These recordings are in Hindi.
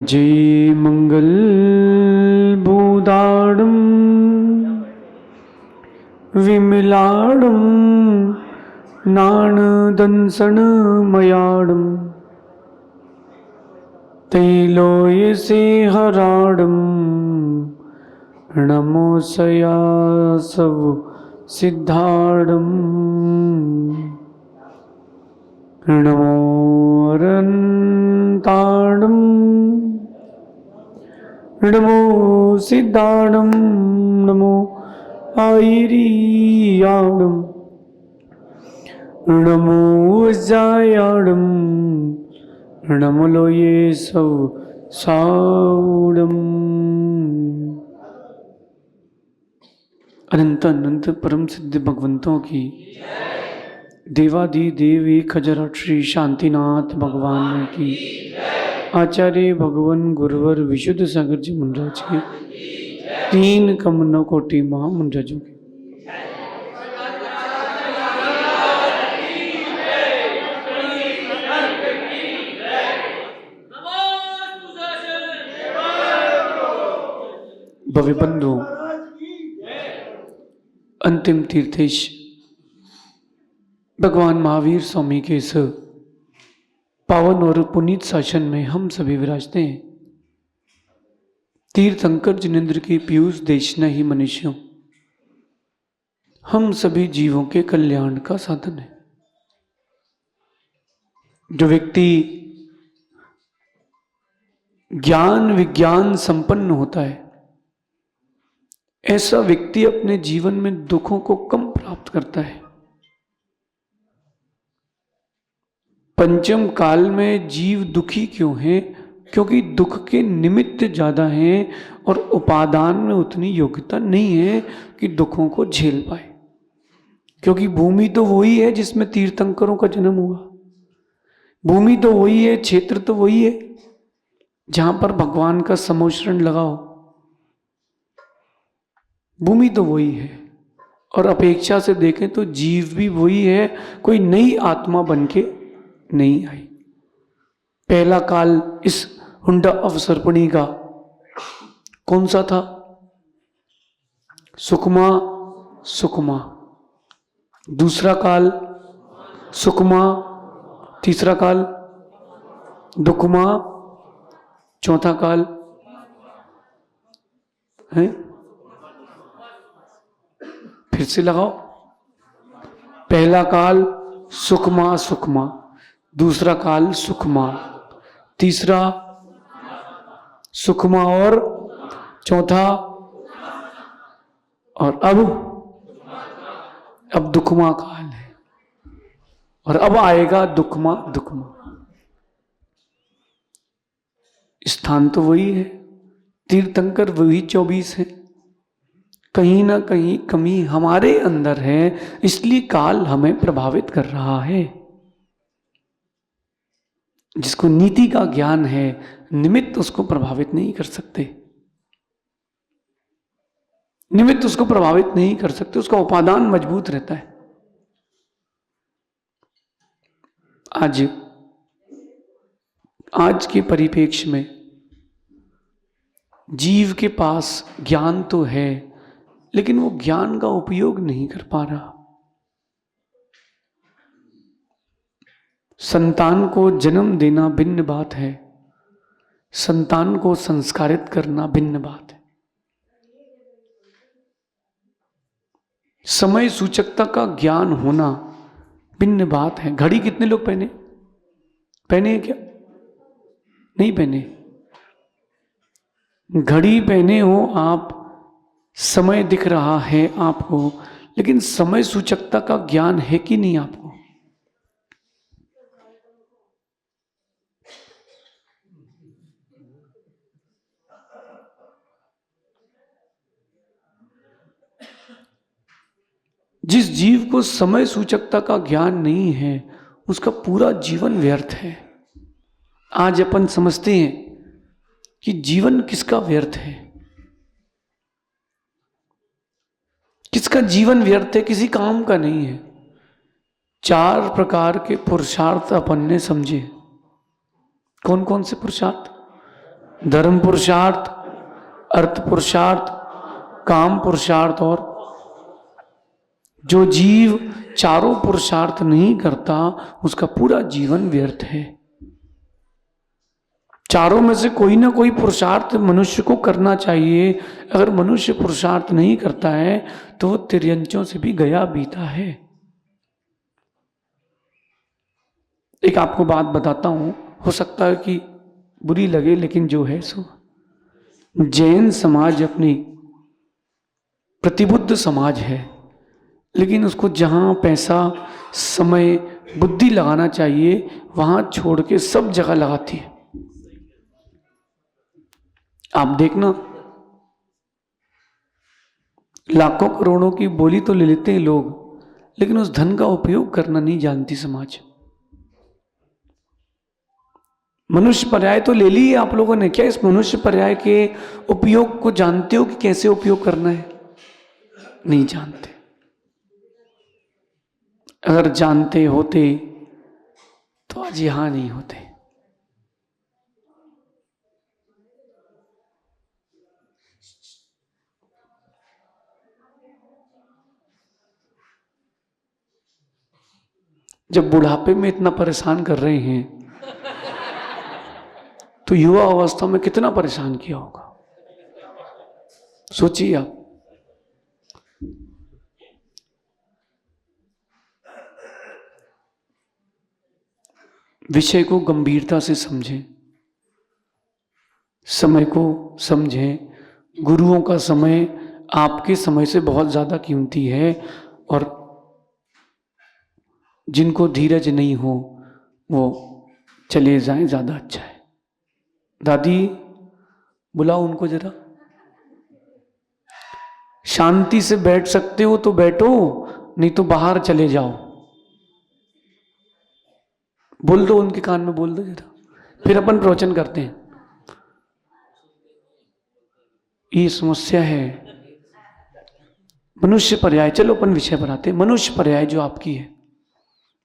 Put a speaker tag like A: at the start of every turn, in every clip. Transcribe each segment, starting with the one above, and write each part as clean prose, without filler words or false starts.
A: जय मंगल भूदाडं विमलाडं नाणदंसनमयाडं तैलोयसे हराडं नमोसयासव सिद्धाडं नमोरन्ताडं नमो सिद्धाडं नमो आयरियाडं नमो जायाडं नमो लोये सव साउडम। अनंत अनंत परम सिद्ध भगवंतों की, देवादि देव एक हजार श्री शांतिनाथ भगवान की, आचार्य भगवान गुरुवर विशुद्ध सागर जी मुंडराज की, तीन कमनों कोटि महामुंडराजों की। भव्य बंधु, अंतिम तीर्थेश भगवान महावीर स्वामी के इस पावन और पुनीत शासन में हम सभी विराजते हैं। तीर्थंकर जिनेन्द्र की पीयूष देशना ही मनुष्यों, हम सभी जीवों के कल्याण का साधन है। जो व्यक्ति ज्ञान विज्ञान संपन्न होता है, ऐसा व्यक्ति अपने जीवन में दुखों को कम प्राप्त करता है। पंचम काल में जीव दुखी क्यों है? क्योंकि दुख के निमित्त ज्यादा हैं और उपादान में उतनी योग्यता नहीं है कि दुखों को झेल पाए। क्योंकि भूमि तो वही है जिसमें तीर्थंकरों का जन्म हुआ, भूमि तो वही है, क्षेत्र तो वही है जहां पर भगवान का समोशरण लगाओ। भूमि तो वही है और अपेक्षा से देखें तो जीव भी वही है, कोई नई आत्मा बनके नहीं आई। पहला काल इस हुंडा अवसर्पणी का कौन सा था? सुकमा सुकमा। दूसरा काल सुकमा, तीसरा काल दुकमा, चौथा काल है, फिर से लगाओ। पहला काल सुकमा सुकमा, दूसरा काल सुकमा, तीसरा सुकमा और चौथा, और अब दुखमा काल है और अब आएगा दुखमा दुखमा। स्थान तो वही है, तीर्थंकर वही 24 है। कहीं ना कहीं कमी हमारे अंदर है, इसलिए काल हमें प्रभावित कर रहा है। जिसको नीति का ज्ञान है, निमित्त उसको प्रभावित नहीं कर सकते, निमित्त उसको प्रभावित नहीं कर सकते, उसका उपादान मजबूत रहता है। आज के परिप्रेक्ष्य में जीव के पास ज्ञान तो है, लेकिन वो ज्ञान का उपयोग नहीं कर पा रहा। संतान को जन्म देना भिन्न बात है, संतान को संस्कारित करना भिन्न बात है। समय सूचकता का ज्ञान होना भिन्न बात है। घड़ी कितने लोग पहने हैं क्या? नहीं पहने। घड़ी पहने हो आप, समय दिख रहा है आपको, लेकिन समय सूचकता का ज्ञान है कि नहीं आपको? जिस जीव को समय सूचकता का ज्ञान नहीं है, उसका पूरा जीवन व्यर्थ है। आज अपन समझते हैं कि जीवन किसका व्यर्थ है, किसका जीवन व्यर्थ है? किसी काम का नहीं है। 4 प्रकार के पुरुषार्थ अपन ने समझे। कौन कौन से पुरुषार्थ? धर्म पुरुषार्थ, अर्थ पुरुषार्थ, काम पुरुषार्थ। और जो जीव चारों पुरुषार्थ नहीं करता उसका पूरा जीवन व्यर्थ है। चारों में से कोई ना कोई पुरुषार्थ मनुष्य को करना चाहिए। अगर मनुष्य पुरुषार्थ नहीं करता है तो वो तिर्यंचों से भी गया बीता है। एक आपको बात बताता हूं, हो सकता है कि बुरी लगे, लेकिन जो है सो। जैन समाज अपनी प्रतिबुद्ध समाज है, लेकिन उसको जहां पैसा, समय, बुद्धि लगाना चाहिए वहां छोड़ के सब जगह लगाती है। आप देखना, लाखों करोड़ों की बोली तो ले लेते हैं लोग, लेकिन उस धन का उपयोग करना नहीं जानती समाज। मनुष्य पर्याय तो ले ली आप लोगों ने, क्या इस मनुष्य पर्याय के उपयोग को जानते हो कि कैसे उपयोग करना है? नहीं जानते। अगर जानते होते तो आज यहां नहीं होते। जब बुढ़ापे में इतना परेशान कर रहे हैं तो युवा अवस्था में कितना परेशान किया होगा, सोचिए आप। विषय को गंभीरता से समझें, समय को समझें। गुरुओं का समय आपके समय से बहुत ज्यादा कीमती है, और जिनको धीरज नहीं हो वो चले जाएं, ज्यादा अच्छा है। दादी बुलाओ उनको जरा। शांति से बैठ सकते हो तो बैठो, नहीं तो बाहर चले जाओ। बोल दो, उनके कान में बोल दो जरा, फिर अपन प्रवचन करते हैं। ये समस्या है मनुष्य पर्याय। चलो अपन विषय पर आते हैं। मनुष्य पर्याय जो आपकी है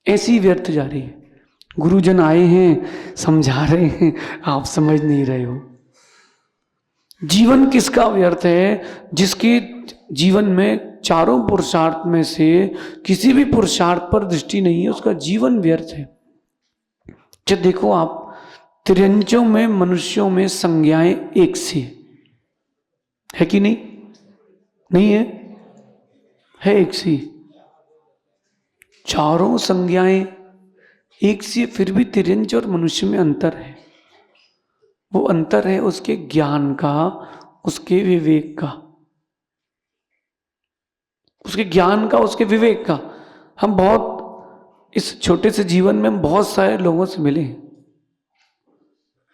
A: ऐसी व्यर्थ जा रही है। गुरुजन आए हैं, समझा रहे हैं, आप समझ नहीं रहे हो। जीवन किसका व्यर्थ है? जिसके जीवन में चारों पुरुषार्थ में से किसी भी पुरुषार्थ पर दृष्टि नहीं है, उसका जीवन व्यर्थ है। जब देखो आप, त्रियंचों में मनुष्यों में संज्ञाएं एक सी है कि नहीं? नहीं है? है एक सी। चारों संज्ञाएं एक सी, फिर भी तिर्यंच और मनुष्य में अंतर है। वो अंतर है उसके ज्ञान का, उसके विवेक का, उसके ज्ञान का, उसके विवेक का। हम बहुत इस छोटे से जीवन में हम बहुत सारे लोगों से मिले हैं।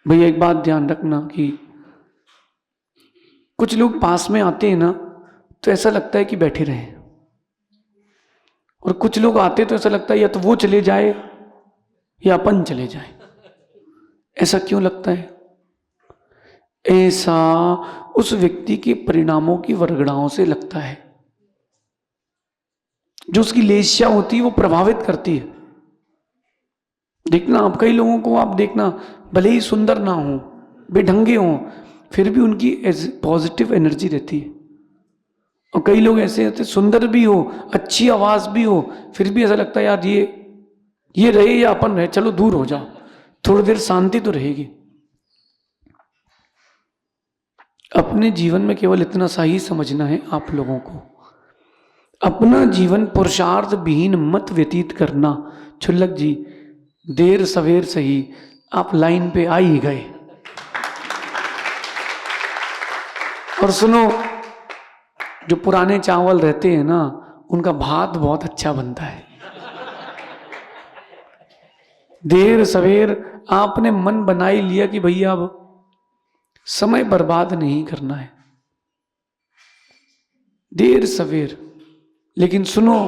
A: भैया एक बात ध्यान रखना कि कुछ लोग पास में आते हैं ना तो ऐसा लगता है कि बैठे रहे, और कुछ लोग आते तो ऐसा लगता है या तो वो चले जाए या अपन चले जाए। ऐसा क्यों लगता है? ऐसा उस व्यक्ति के परिणामों की वर्गड़ाओं से लगता है। जो उसकी लेस्या होती है वो प्रभावित करती है। देखना आप, कई लोगों को आप देखना, भले ही सुंदर ना हो, बेढंगे हो, फिर भी उनकी पॉजिटिव एनर्जी रहती है। और कई लोग ऐसे होते, सुंदर भी हो, अच्छी आवाज भी हो, फिर भी ऐसा लगता है यार ये रहे या अपन रहे, चलो दूर हो जाओ, थोड़ी देर शांति तो रहेगी। अपने जीवन में केवल इतना सा ही समझना है आप लोगों को, अपना जीवन पुरुषार्थ विहीन मत व्यतीत करना। छुल्लक जी, देर सवेर सही आप लाइन पे आ ही गए। और सुनो, जो पुराने चावल रहते हैं ना, उनका भात बहुत अच्छा बनता है। देर सवेर आपने मन बना ही लिया कि भैया अब समय बर्बाद नहीं करना है, देर सवेर। लेकिन सुनो,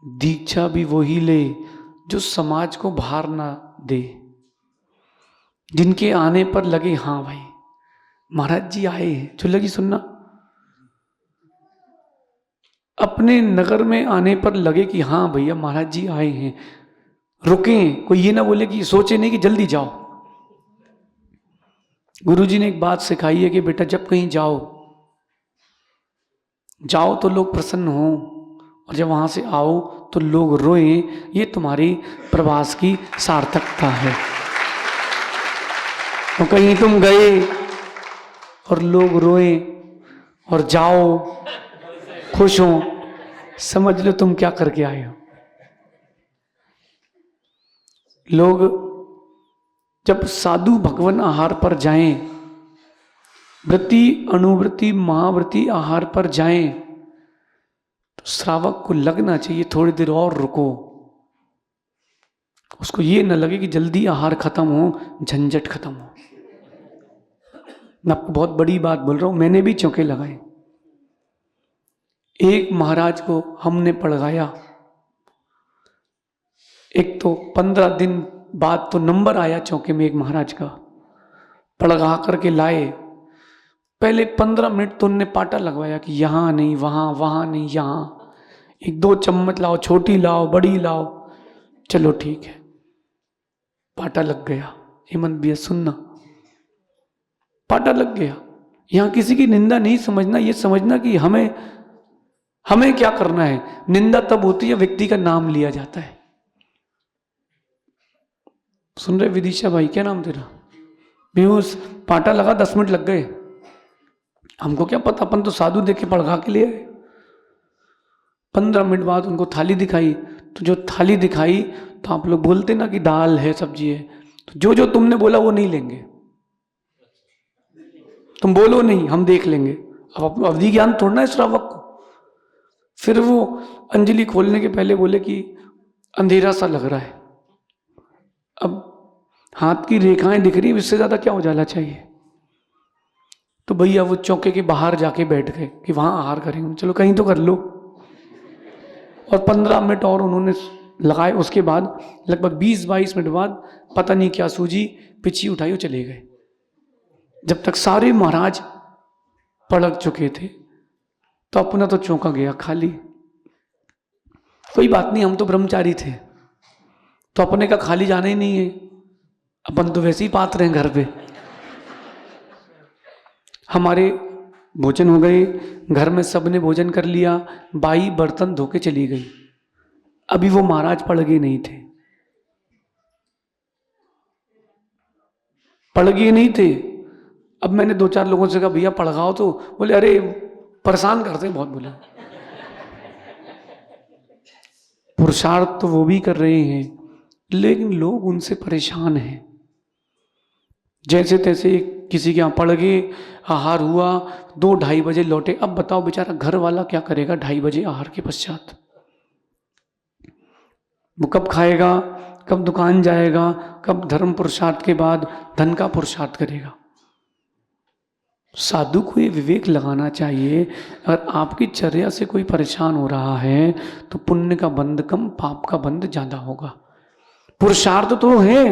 A: दीक्षा भी वही ले जो समाज को भार ना दे, जिनके आने पर लगे हाँ भाई महाराज जी आए हैं। जो लगी सुनना, अपने नगर में आने पर लगे कि हाँ भैया महाराज जी आए हैं, रुकें। कोई ये ना बोले कि सोचे नहीं कि जल्दी जाओ। गुरुजी ने एक बात सिखाई है कि बेटा जब कहीं जाओ तो लोग प्रसन्न हो, और जब वहां से आओ तो लोग रोएं, ये तुम्हारी प्रवास की सार्थकता है। तो कहीं तुम गए और लोग रोएं और जाओ खुश हो, समझ लो तुम क्या करके आए हो। लोग जब साधु भगवन आहार पर जाएं, वृत्ति अनुवृत्ति महावृत्ति आहार पर जाएं, तो श्रावक को लगना चाहिए थोड़ी देर और रुको। उसको ये न लगे कि जल्दी आहार खत्म हो, झंझट खत्म हो। मैं आपको बहुत बड़ी बात बोल रहा हूं, मैंने भी चौके लगाए। एक महाराज को हमने पढ़ाया, एक तो 15 दिन बाद तो नंबर आया चौके में एक महाराज का, पढ़ा करके लाए। पहले 15 मिनट तो उनने पाटा लगवाया कि यहां नहीं वहां, वहां नहीं यहां, 1-2 चम्मच लाओ, छोटी लाओ, बड़ी लाओ। चलो ठीक है, पाटा लग गया। हेमंत भैया सुनना, पाटा लग गया। यहां किसी की निंदा नहीं समझना, ये समझना कि हमें क्या करना है। निंदा तब होती है व्यक्ति का नाम लिया जाता है। सुन रहे विदिशा भाई, क्या नाम तेरा? पीयूष, पाटा लगा, 10 मिनट लग गए। हमको क्या पता, अपन तो साधु देख के पढ़ा के लिए आए। 15 मिनट बाद उनको थाली दिखाई, तो जो थाली दिखाई, तो आप लोग बोलते ना कि दाल है सब्जी है, तो जो तुमने बोला वो नहीं लेंगे। तुम बोलो नहीं, हम देख लेंगे। अब अवधि ज्ञान थोड़ना है श्रावक को। फिर वो अंजलि खोलने के पहले बोले कि अंधेरा सा लग रहा है। अब हाथ की रेखाएं दिख रही है, इससे ज्यादा क्या उजाला चाहिए। तो भैया वो चौके के बाहर जाके बैठ गए कि वहां आहार करेंगे। चलो कहीं तो कर लो। और 15 मिनट और उन्होंने लगाए। उसके बाद लगभग 20-22 मिनट बाद पता नहीं क्या सूझी, पिछी उठाई और चले गए। जब तक सारे महाराज पलट चुके थे तो अपना तो चौका गया खाली। कोई बात नहीं, हम तो ब्रह्मचारी थे, तो अपने का खाली जाना ही नहीं है। अपन तो वैसे ही पात्र हैं घर पे। हमारे भोजन हो गए, घर में सबने भोजन कर लिया, बाई बर्तन धो के चली गई। अभी वो महाराज पड़ गए नहीं थे, पड़ गए नहीं थे। अब मैंने 2-4 लोगों से कहा भैया पढ़ाओ, तो बोले अरे परेशान करते बहुत। बोला पुरुषार्थ तो वो भी कर रहे हैं, लेकिन लोग उनसे परेशान हैं। जैसे तैसे किसी के यहाँ पड़ गए, आहार हुआ, 2-2:30 बजे लौटे। अब बताओ बेचारा घर वाला क्या करेगा 2:30 बजे आहार के पश्चात? वो कब खाएगा, कब दुकान जाएगा, कब धर्म पुरुषार्थ के बाद धन का पुरुषार्थ करेगा? साधु को ये विवेक लगाना चाहिए, अगर आपकी चर्या से कोई परेशान हो रहा है तो पुण्य का बंध कम, पाप का बंध ज्यादा होगा। पुरुषार्थ तो है,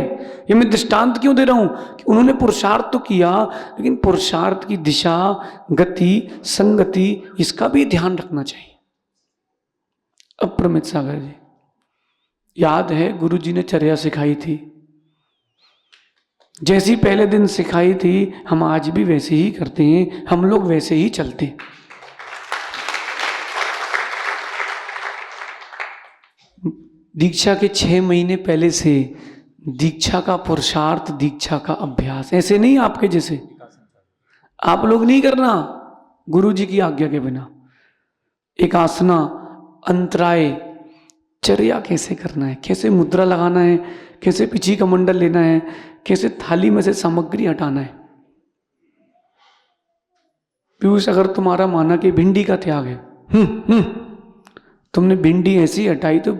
A: ये मैं दृष्टांत क्यों दे रहा हूं कि उन्होंने पुरुषार्थ तो किया, लेकिन पुरुषार्थ की दिशा, गति, संगति, इसका भी ध्यान रखना चाहिए। अप्रमित सागर जी, याद है गुरु जी ने चर्या सिखाई थी, जैसी पहले दिन सिखाई थी हम आज भी वैसे ही करते हैं, हम लोग वैसे ही चलते हैं। दीक्षा के 6 महीने पहले से दीक्षा का पुरुषार्थ, दीक्षा का अभ्यास, ऐसे नहीं आपके जैसे आप लोग नहीं करना गुरु जी की आज्ञा के बिना। एक आसना, अंतराय, चर्या कैसे करना है, कैसे मुद्रा लगाना है, कैसे पिछी का मंडल लेना है, कैसे थाली में से सामग्री हटाना है। पीयूष, अगर तुम्हारा माना कि भिंडी का त्याग है, तुमने भिंडी ऐसी हटाई तो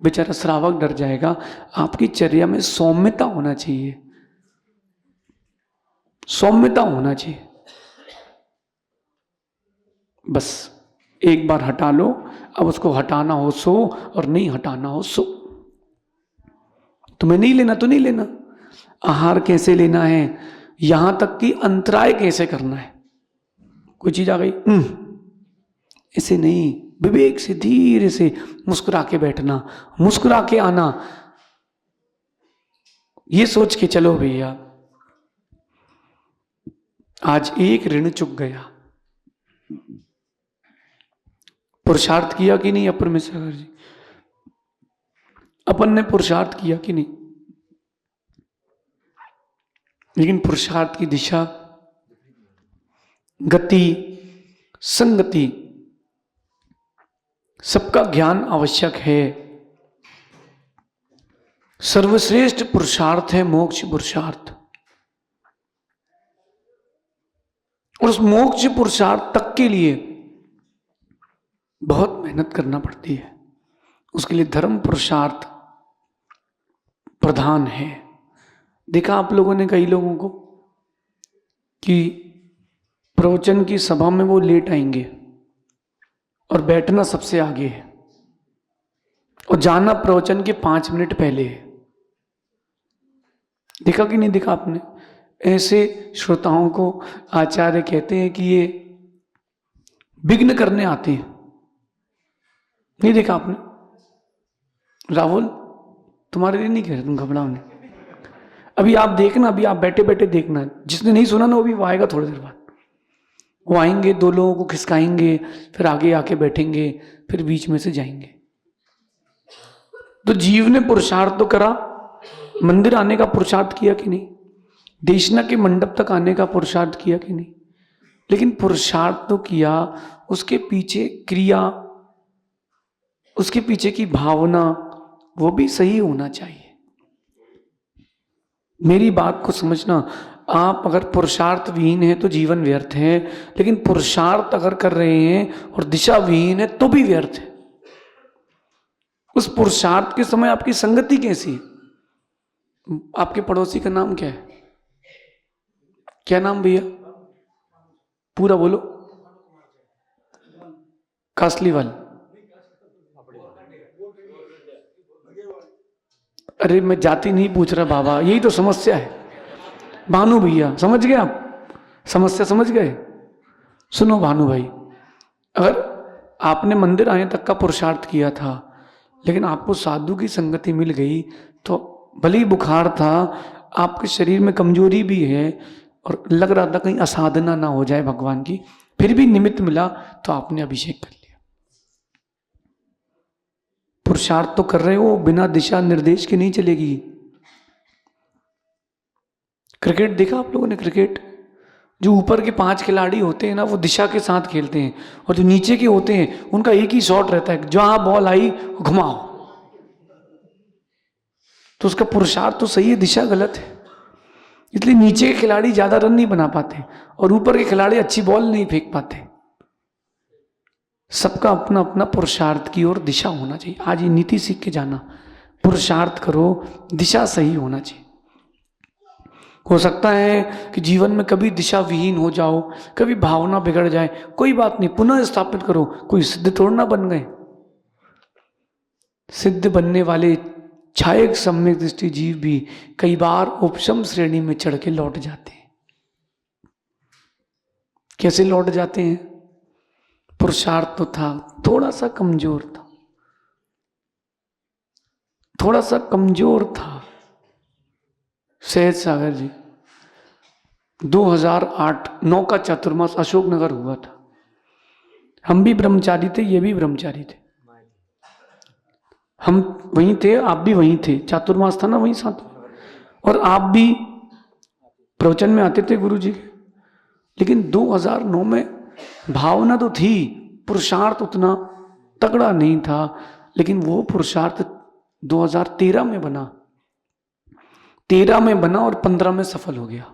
A: बेचारा श्रावक डर जाएगा। आपकी चर्या में सौम्यता होना चाहिए, सौम्यता होना चाहिए। बस एक बार हटा लो, अब उसको हटाना हो सो और नहीं हटाना हो सो। तुम्हें नहीं लेना तो नहीं लेना। आहार कैसे लेना है, यहां तक कि अंतराय कैसे करना है। कोई चीज आ गई, ऐसे नहीं, विवेक से धीरे से मुस्कुरा के बैठना, मुस्कुरा के आना। ये सोच के चलो भैया आज एक ऋण चुक गया। पुरुषार्थ किया कि नहीं अपर मिश्रा जी? अपन ने पुरुषार्थ किया कि नहीं? लेकिन पुरुषार्थ की दिशा, गति, संगति, सबका ज्ञान आवश्यक है। सर्वश्रेष्ठ पुरुषार्थ है मोक्ष पुरुषार्थ, और उस मोक्ष पुरुषार्थ तक के लिए बहुत मेहनत करना पड़ती है। उसके लिए धर्म पुरुषार्थ प्रधान है। देखा आप लोगों ने कई लोगों को कि प्रवचन की सभा में वो लेट आएंगे और बैठना सबसे आगे है और जाना प्रवचन के 5 मिनट पहले है। देखा कि नहीं देखा आपने? ऐसे श्रोताओं को आचार्य कहते हैं कि ये विघ्न करने आते हैं। नहीं देखा आपने? राहुल, तुम्हारे लिए नहीं कह रहे, तुम घबराओ नहीं। अभी आप देखना, अभी आप बैठे बैठे देखना, जिसने नहीं सुना ना वो भी आएगा थोड़ी देर बाद। वो आएंगे, 2 लोगों को खिसकाएंगे, फिर आगे आके बैठेंगे, फिर बीच में से जाएंगे। तो जीव ने पुरुषार्थ तो करा, मंदिर आने का पुरुषार्थ किया कि नहीं? देशना के मंडप तक आने का पुरुषार्थ किया कि नहीं? लेकिन पुरुषार्थ तो किया, उसके पीछे क्रिया, उसके पीछे की भावना, वो भी सही होना चाहिए। मेरी बात को समझना, आप अगर पुरुषार्थ विहीन है तो जीवन व्यर्थ है, लेकिन पुरुषार्थ अगर कर रहे हैं और दिशा विहीन है तो भी व्यर्थ है। उस पुरुषार्थ के समय आपकी संगति कैसी? आपके पड़ोसी का नाम क्या है? क्या नाम भैया? पूरा बोलो। कासलीवाल। अरे मैं जाति नहीं पूछ रहा बाबा, यही तो समस्या है। भानु भैया, समझ गए आप? समस्या समझ गए? सुनो भानु भाई, अगर आपने मंदिर आने तक का पुरुषार्थ किया था, लेकिन आपको साधु की संगति मिल गई, तो भले ही बुखार था, आपके शरीर में कमजोरी भी है और लग रहा था कहीं असाधना ना हो जाए भगवान की, फिर भी निमित्त मिला तो आपने अभिषेक कर लिया। पुरुषार्थ तो कर रहे हो, बिना दिशा निर्देश के नहीं चलेगी। क्रिकेट देखा आप लोगों ने? क्रिकेट जो ऊपर के 5 खिलाड़ी होते हैं ना, वो दिशा के साथ खेलते हैं, और जो नीचे के होते हैं उनका एक ही शॉट रहता है, जहां बॉल आई घुमाओ। तो उसका पुरुषार्थ तो सही है, दिशा गलत है। इसलिए नीचे के खिलाड़ी ज्यादा रन नहीं बना पाते और ऊपर के खिलाड़ी अच्छी बॉल नहीं फेंक पाते। सबका अपना अपना पुरुषार्थ की ओर दिशा होना चाहिए। आज ये नीति सीख के जाना, पुरुषार्थ करो, दिशा सही होना चाहिए। हो सकता है कि जीवन में कभी दिशा विहीन हो जाओ, कभी भावना बिगड़ जाए, कोई बात नहीं, पुनः स्थापित करो। कोई सिद्ध थोड़ा ना बन गए। सिद्ध बनने वाले छायक सम्यक दृष्टि जीव भी कई बार उपशम श्रेणी में चढ़ के लौट जाते हैं। कैसे लौट जाते हैं? पुरुषार्थ तो था, थोड़ा सा कमजोर था, थोड़ा सा कमजोर था। सहज सागर जी 2008-9 का चातुर्मास अशोकनगर हुआ था। हम भी ब्रह्मचारी थे, ये भी ब्रह्मचारी थे, हम वहीं थे, आप भी वहीं थे। चातुर्मास था ना वहीं साथ, और आप भी प्रवचन में आते थे गुरु जी के। लेकिन 2009 में भावना तो थी, पुरुषार्थ उतना तगड़ा नहीं था, लेकिन वो पुरुषार्थ 2013 में बना, 13 में बना और 15 में सफल हो गया।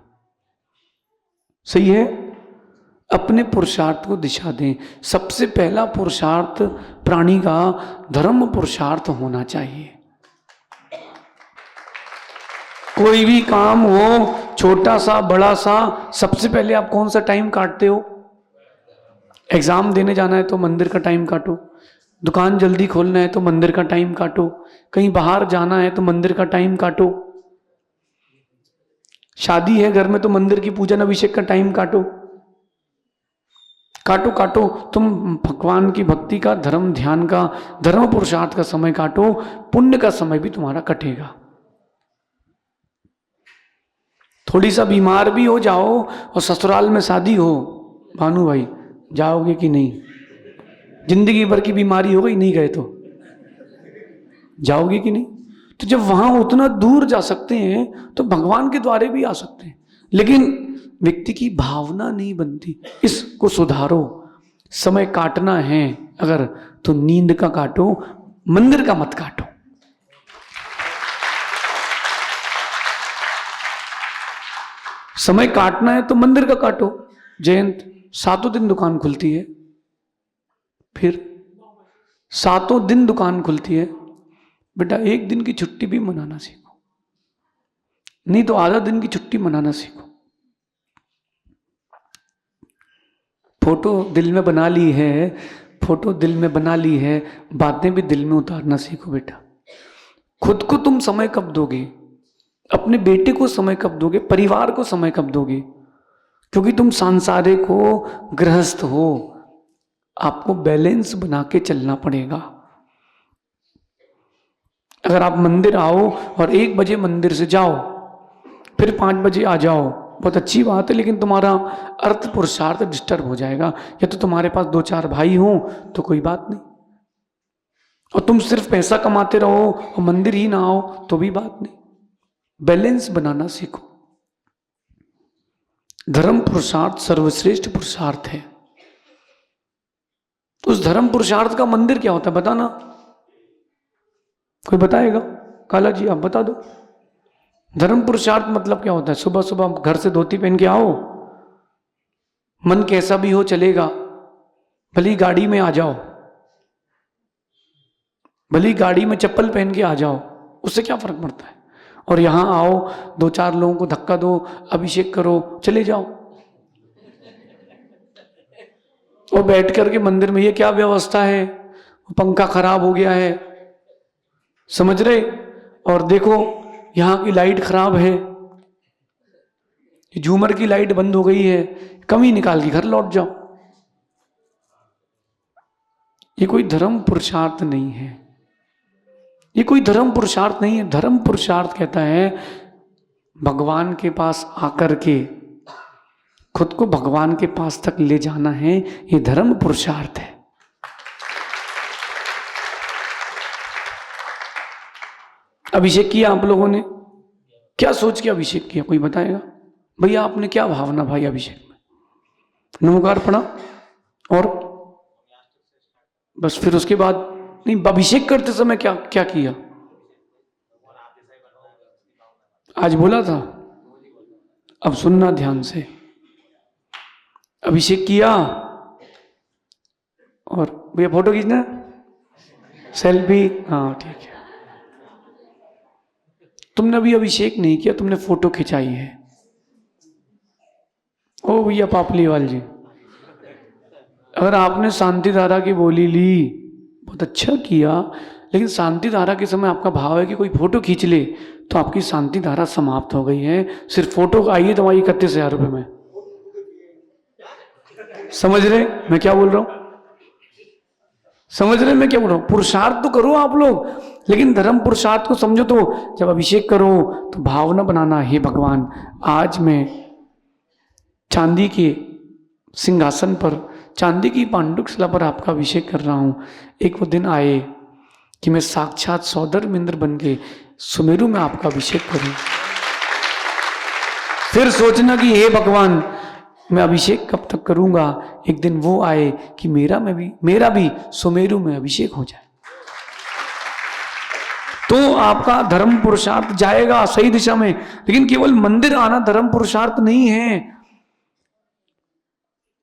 A: सही है? अपने पुरुषार्थ को दिशा दें। सबसे पहला पुरुषार्थ प्राणी का धर्म पुरुषार्थ होना चाहिए। कोई भी काम हो, छोटा सा बड़ा सा, सबसे पहले आप कौन सा टाइम काटते हो? एग्जाम देने जाना है तो मंदिर का टाइम काटो, दुकान जल्दी खोलना है तो मंदिर का टाइम काटो, कहीं बाहर जाना है तो मंदिर का टाइम काटो, शादी है घर में तो मंदिर की पूजन अभिषेक का टाइम काटो। काटो काटो, तुम भगवान की भक्ति का, धर्म ध्यान का, धर्म पुरुषार्थ का समय काटो, पुण्य का समय भी तुम्हारा कटेगा। थोड़ी सा बीमार भी हो जाओ और ससुराल में शादी हो, भानु भाई जाओगे कि नहीं? जिंदगी भर की बीमारी हो गई, नहीं गए तो जाओगे कि नहीं? तो जब वहां उतना दूर जा सकते हैं तो भगवान के द्वारे भी आ सकते हैं, लेकिन व्यक्ति की भावना नहीं बनती। इसको सुधारो। समय काटना है अगर तो नींद का काटो, मंदिर का मत काटो। समय काटना है तो मंदिर का काटो। जयंत, 7 दिन दुकान खुलती है, फिर 7 दिन दुकान खुलती है, बेटा 1 दिन की छुट्टी भी मनाना सीखो, नहीं तो आधा दिन की छुट्टी मनाना सीखो। फोटो दिल में बना ली है, फोटो दिल में बना ली है, बातें भी दिल में उतारना सीखो बेटा। खुद को तुम समय कब दोगे? अपने बेटे को समय कब दोगे? परिवार को समय कब दोगे? क्योंकि तुम सांसारिक हो, गृहस्थ हो, आपको बैलेंस बना के चलना पड़ेगा। अगर आप मंदिर आओ और 1 बजे मंदिर से जाओ, फिर 5 बजे आ जाओ, बहुत अच्छी बात है, लेकिन तुम्हारा अर्थ पुरुषार्थ डिस्टर्ब हो जाएगा। या तो तुम्हारे पास 2-4 भाई हों तो कोई बात नहीं, और तुम सिर्फ पैसा कमाते रहो और मंदिर ही ना आओ तो भी बात नहीं। बैलेंस बनाना सीखो। धर्म पुरुषार्थ सर्वश्रेष्ठ पुरुषार्थ है। उस धर्म पुरुषार्थ का मंदिर क्या होता है बताना? कोई बताएगा? काला जी आप बता दो। धर्म पुरुषार्थ मतलब क्या होता है? सुबह सुबह घर से धोती पहन के आओ, मन कैसा भी हो चलेगा, भली गाड़ी में आ जाओ, भली गाड़ी में चप्पल पहन के आ जाओ, उससे क्या फर्क पड़ता है? और यहां आओ, 2-4 लोगों को धक्का दो, अभिषेक करो, चले जाओ। और बैठ करके मंदिर में ये क्या व्यवस्था है, पंखा खराब हो गया है, समझ रहे? और देखो यहाँ की लाइट खराब है, झूमर की लाइट बंद हो गई है, कमी निकाल के घर लौट जाओ। ये कोई धर्म पुरुषार्थ नहीं है, ये कोई धर्म पुरुषार्थ नहीं है। धर्म पुरुषार्थ कहता है भगवान के पास आकर के खुद को भगवान के पास तक ले जाना है, ये धर्म पुरुषार्थ है। अभिषेक किया आप लोगों ने, क्या सोच के अभिषेक किया? कोई बताएगा? भैया आपने क्या भावना भाई अभिषेक में? नमोकार पढ़ा और बस, फिर उसके बाद नहीं, अभिषेक करते समय क्या क्या किया? आज बोला था, अब सुनना ध्यान से। अभिषेक किया और भैया फोटो खींचना, सेल्फी, हाँ ठीक है। तुमने अभी अभिषेक नहीं किया, तुमने फोटो खिंचाई है। ओ भैया पापलीवाल जी, अगर आपने शांति धारा की बोली ली, बहुत अच्छा किया, लेकिन शांति धारा के समय आपका भाव है कि कोई फोटो खींच ले, तो आपकी शांति धारा समाप्त हो गई है। सिर्फ फोटो आई है तुम्हारी 31,000 रुपये में। समझ रहे मैं क्या बोल रहा हूं? समझ रहे मैं क्या बोल रहा हूं? पुरुषार्थ तो करो आप लोग, लेकिन धर्म पुरुषार्थ को समझो। तो जब अभिषेक करो तो भावना बनाना, हे भगवान आज मैं चांदी के सिंहासन पर, चांदी की पांडुक शिला पर आपका अभिषेक कर रहा हूं। एक वो दिन आए कि मैं साक्षात सौदर इंद्र बन के सुमेरु में आपका अभिषेक करूं। फिर सोचना कि हे भगवान मैं अभिषेक कब तक करूंगा? एक दिन वो आए कि मेरा भी सुमेरु में अभिषेक हो जाए, तो आपका धर्म पुरुषार्थ जाएगा सही दिशा में। लेकिन केवल मंदिर आना धर्म पुरुषार्थ नहीं है।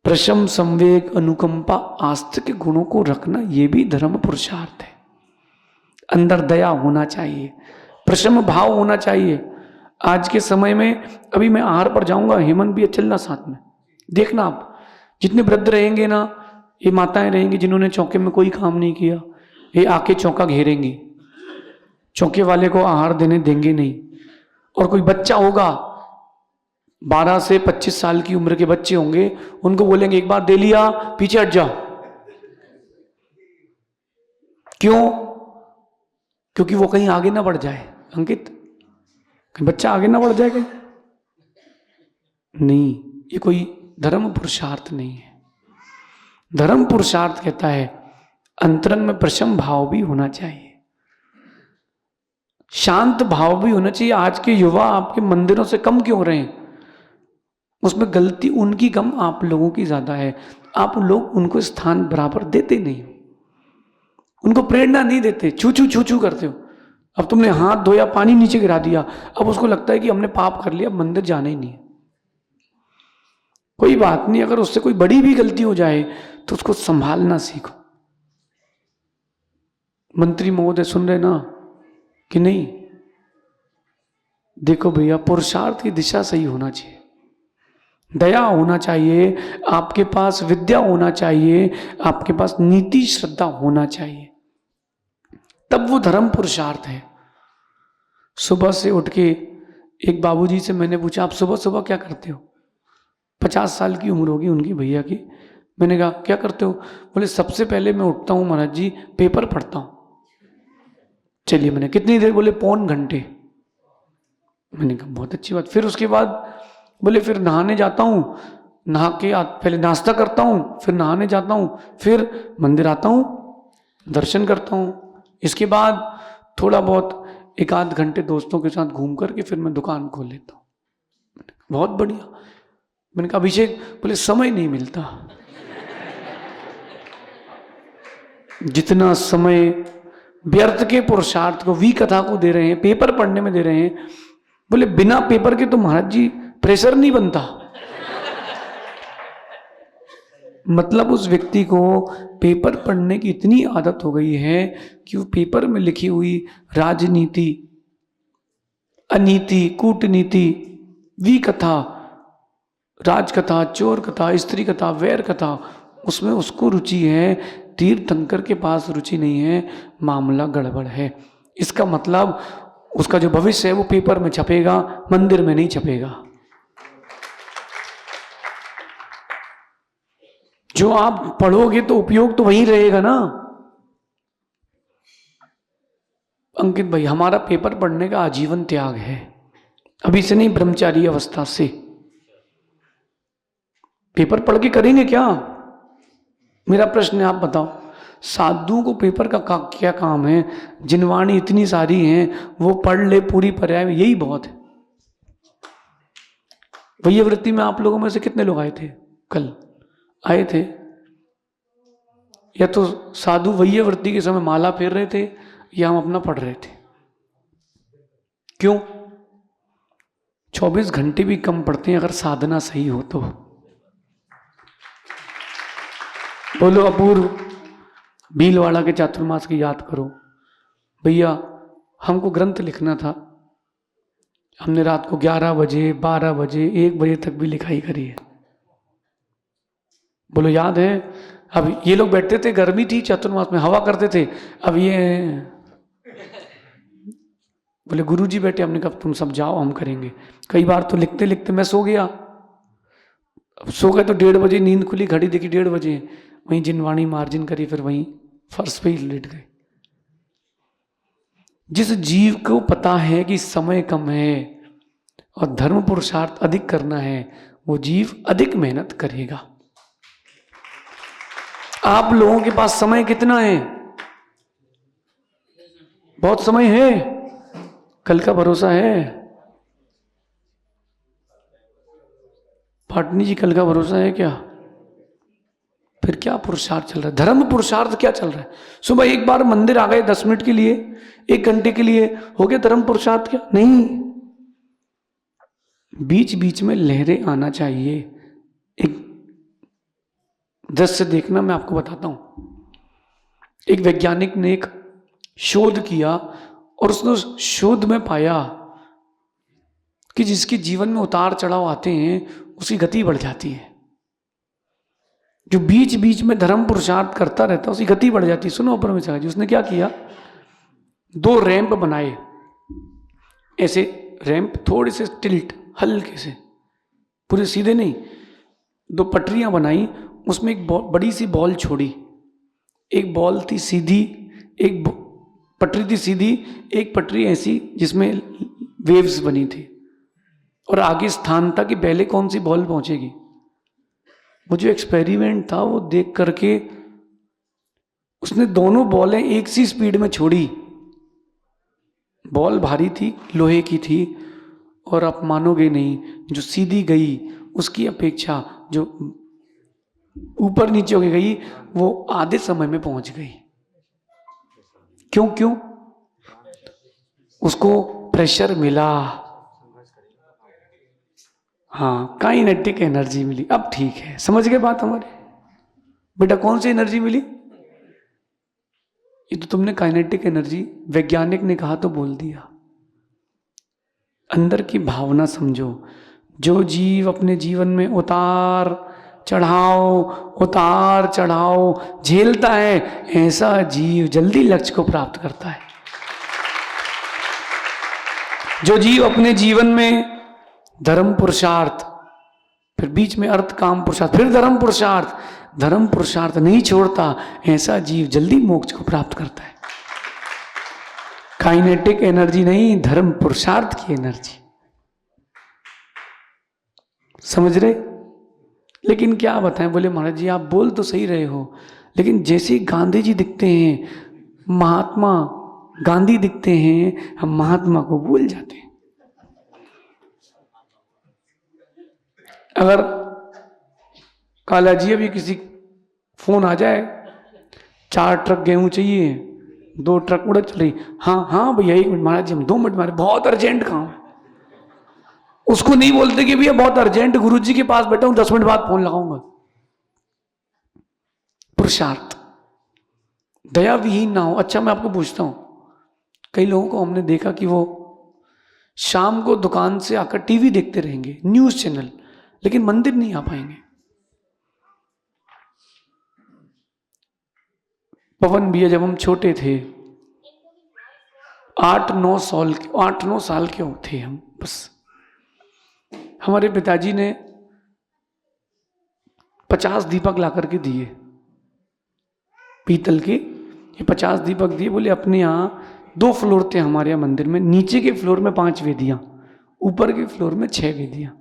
A: प्रशम, संवेग, अनुकंपा, आस्था के गुणों को रखना, यह भी धर्म पुरुषार्थ है। अंदर दया होना चाहिए, प्रशम भाव होना चाहिए। आज के समय में, अभी मैं आहार पर जाऊंगा, हेमंत भी चलना साथ में, देखना आप जितने वृद्ध रहेंगे ना, ये माताएं रहेंगी जिन्होंने चौके में कोई काम नहीं किया, ये आके चौका घेरेंगी, चौके वाले को आहार देंगे नहीं। और कोई बच्चा होगा, 12 से 25 साल की उम्र के बच्चे होंगे, उनको बोलेंगे एक बार दे लिया, पीछे हट जाओ। क्यों? क्योंकि वो कहीं आगे ना बढ़ जाए। अंकित, कहीं बच्चा आगे ना बढ़ जाए कहीं। नहीं, ये कोई धर्म पुरुषार्थ नहीं है। धर्म पुरुषार्थ कहता है अंतरंग में प्रशम भाव भी होना चाहिए, शांत भाव भी होना चाहिए। आज के युवा आपके मंदिरों से कम क्यों रहे हैं? उसमें गलती उनकी कम, आप लोगों की ज्यादा है। आप लोग उनको स्थान बराबर देते नहीं, उनको प्रेरणा नहीं देते, छू छू छू छू करते हो। अब तुमने हाथ धोया, पानी नीचे गिरा दिया, अब उसको लगता है कि हमने पाप कर लिया, अब मंदिर जाना ही नहीं है। कोई बात नहीं, अगर उससे कोई बड़ी भी गलती हो जाए तो उसको संभालना सीखो। मंत्री महोदय सुन रहे ना कि नहीं? देखो भैया, पुरुषार्थ की दिशा सही होना चाहिए, दया होना चाहिए, आपके पास विद्या होना चाहिए, आपके पास नीति श्रद्धा होना चाहिए, तब वो धर्म पुरुषार्थ है। सुबह से उठ के एक बाबूजी से मैंने पूछा, आप सुबह सुबह क्या करते हो? 50 साल की उम्र होगी उनकी, भैया की। मैंने कहा क्या करते हो? बोले सबसे पहले मैं उठता हूँ महाराज जी, पेपर पढ़ता हूँ। चलिए, मैंने कितनी देर? बोले पौन घंटे। मैंने कहा बहुत अच्छी बात। फिर उसके बाद बोले फिर नहाने जाता हूँ, नहा के पहले नाश्ता करता हूँ, फिर नहाने जाता हूँ, फिर मंदिर आता हूँ, दर्शन करता हूँ, इसके बाद थोड़ा बहुत 1 आध घंटे दोस्तों के साथ घूम करके फिर मैं दुकान खोल लेता हूँ। बहुत बढ़िया। मैंने कहा अभिषेक, बोले समय नहीं मिलता। जितना समय व्यर्थ के पुरुषार्थ को, वी कथा को दे रहे हैं, पेपर पढ़ने में दे रहे हैं। बोले बिना पेपर के तो महाराज जी प्रेशर नहीं बनता। मतलब उस व्यक्ति को पेपर पढ़ने की इतनी आदत हो गई है कि वो पेपर में लिखी हुई राजनीति, अनीति, कूटनीति, वी कथा, राजकथा, चोर कथा, स्त्री कथा, वैर कथा, उसमें उसको रुचि है। तीर्थंकर के पास रुचि नहीं है, मामला गड़बड़ है। इसका मतलब उसका जो भविष्य है वो पेपर में छपेगा, मंदिर में नहीं छपेगा। जो आप पढ़ोगे तो उपयोग तो वही रहेगा ना। अंकित भाई, हमारा पेपर पढ़ने का आजीवन त्याग है, अभी से नहीं, ब्रह्मचारी अवस्था से। पेपर पढ़ के करेंगे क्या? मेरा प्रश्न है, आप बताओ। साधुओं को पेपर का क्या काम है? जिनवाणी इतनी सारी हैं, वो पढ़ ले पूरी पर्याय में, यही बहुत है। वैयवृत्ति में आप लोगों में से कितने लोग आए थे? कल आए थे? या तो साधु वैयवृत्ति के समय माला फेर रहे थे, या हम अपना पढ़ रहे थे? क्यों? 24 घंटे भी कम पढ़ते हैं अगर साधना सही हो तो। बोलो अपूर्व, भीलवाड़ा के चातुर्मास की याद करो। भैया हमको ग्रंथ लिखना था, हमने रात को 11 बजे, 12 बजे, 1 बजे तक भी लिखाई करी है। बोलो याद है? अब ये लोग बैठते थे, गर्मी थी, चातुर्मास में हवा करते थे। अब ये बोले गुरुजी बैठे, हमने कहा तुम सब जाओ, हम करेंगे। कई बार तो लिखते लिखते मैं सो गया। अब सो गए तो 1:30 बजे नींद खुली, घड़ी देखी 1:30 बजे, वहीं जिनवाणी मार्जिन करी, फिर वहीं फर्श पे ही लेट गए। जिस जीव को पता है कि समय कम है और धर्म पुरुषार्थ अधिक करना है, वो जीव अधिक मेहनत करेगा। आप लोगों के पास समय कितना है? बहुत समय है, कल का भरोसा है। पाटनी जी, कल का भरोसा है क्या? फिर क्या पुरुषार्थ चल रहा है? धर्म पुरुषार्थ क्या चल रहा है? सुबह एक बार मंदिर आ गए 10 मिनट के लिए, 1 घंटे के लिए, हो गया धर्म पुरुषार्थ? क्या नहीं, बीच बीच में लहरें आना चाहिए। एक दृश्य देखना, मैं आपको बताता हूं। एक वैज्ञानिक ने एक शोध किया और उसने उस शोध में पाया कि जिसके जीवन में उतार चढ़ाव आते हैं उसकी गति बढ़ जाती है। जो बीच बीच में धर्म पुरुषार्थ करता रहता है उसकी गति बढ़ जाती है। सुनो अपर में जी, उसने क्या किया, 2 रैंप बनाए, ऐसे रैंप थोड़े से टिल्ट, हल्के से, पूरे सीधे नहीं, 2 पटरियां बनाई, उसमें एक बड़ी सी बॉल छोड़ी। एक बॉल थी सीधी, एक पटरी थी सीधी, एक पटरी ऐसी जिसमें वेव्स बनी थी। और आगे स्थान था कि पहले कौन सी बॉल पहुंचेगी। वो जो एक्सपेरिमेंट था वो देख करके उसने दोनों बॉलें एक सी स्पीड में छोड़ी। बॉल भारी थी, लोहे की थी, और आप मानोगे नहीं, जो सीधी गई उसकी अपेक्षा जो ऊपर नीचे होके गई वो आधे समय में पहुंच गई। क्यों क्यों? उसको प्रेशर मिला, हाँ, काइनेटिक एनर्जी मिली। अब ठीक है, समझ गए बात हमारी? बेटा कौन सी एनर्जी मिली? ये तो तुमने काइनेटिक एनर्जी, वैज्ञानिक ने कहा तो बोल दिया। अंदर की भावना समझो। जो जीव अपने जीवन में उतार चढ़ाव झेलता है, ऐसा जीव जल्दी लक्ष्य को प्राप्त करता है। जो जीव अपने जीवन में धर्म पुरुषार्थ, फिर बीच में अर्थ काम पुरुषार्थ, फिर धर्म पुरुषार्थ नहीं छोड़ता, ऐसा जीव जल्दी मोक्ष को प्राप्त करता है। काइनेटिक एनर्जी नहीं, धर्म पुरुषार्थ की एनर्जी। समझ रहे? लेकिन क्या बताएं, बोले महाराज जी आप बोल तो सही रहे हो, लेकिन जैसे गांधी जी दिखते हैं, महात्मा गांधी दिखते हैं, हम महात्मा को भूल जाते हैं। अगर काला जी अभी किसी फोन आ जाए, 4 ट्रक गेहूं चाहिए, 2 ट्रक उड़द चल रही, हाँ भैया 1 मिनट महाराज जी, हम 2 मिनट मारे, बहुत अर्जेंट काम है। उसको नहीं बोलते कि भैया बहुत अर्जेंट, गुरुजी के पास बैठा हूं, 10 मिनट बाद फोन लगाऊंगा। पुरुषार्थ, दया विहीन ना हो। अच्छा मैं आपको पूछता हूं, कई लोगों को हमने देखा कि वो शाम को दुकान से आकर टीवी देखते रहेंगे, न्यूज चैनल, लेकिन मंदिर नहीं आ पाएंगे। पवन भैया जब हम छोटे थे, 8-9 साल के थे हम, बस हमारे पिताजी ने 50 दीपक ला करके दिए, पीतल के। ये 50 दीपक दिए, बोले अपने यहाँ 2 फ्लोर थे हमारे यहाँ मंदिर में, नीचे के फ्लोर में 5 वेदियां, ऊपर के फ्लोर में 6 वेदियां,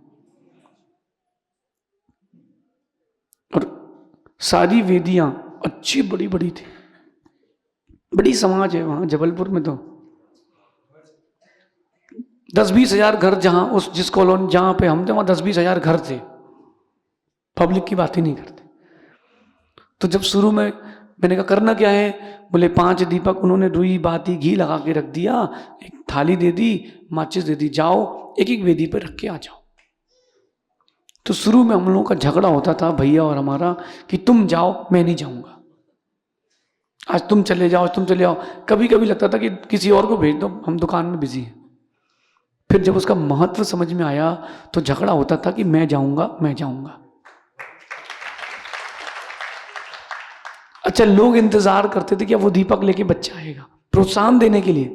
A: और सारी वेदियां अच्छी बड़ी बड़ी थी। बड़ी समाज है वहां जबलपुर में, तो 10-20 हजार घर, जहां उस जिस कॉलोनी जहां पे हम थे वहां 10-20 हजार घर थे, पब्लिक की बात ही नहीं करते। तो जब शुरू में मैंने कहा करना क्या है, बोले 5 दीपक, उन्होंने रुई बाती घी लगा के रख दिया, एक थाली दे दी, माचिस दे दी, जाओ एक एक वेदी पर रख के आ जाओ। तो शुरू में हम लोगों का झगड़ा होता था भैया और हमारा, कि तुम जाओ मैं नहीं जाऊंगा, आज तुम चले जाओ, तुम चले जाओ। कभी कभी लगता था कि किसी और को भेज दो, हम दुकान में बिजी हैं। फिर जब उसका महत्व समझ में आया तो झगड़ा होता था कि मैं जाऊंगा। अच्छा, लोग इंतजार करते थे कि अब वो दीपक लेके बच्चा आएगा, प्रोत्साहन देने के लिए।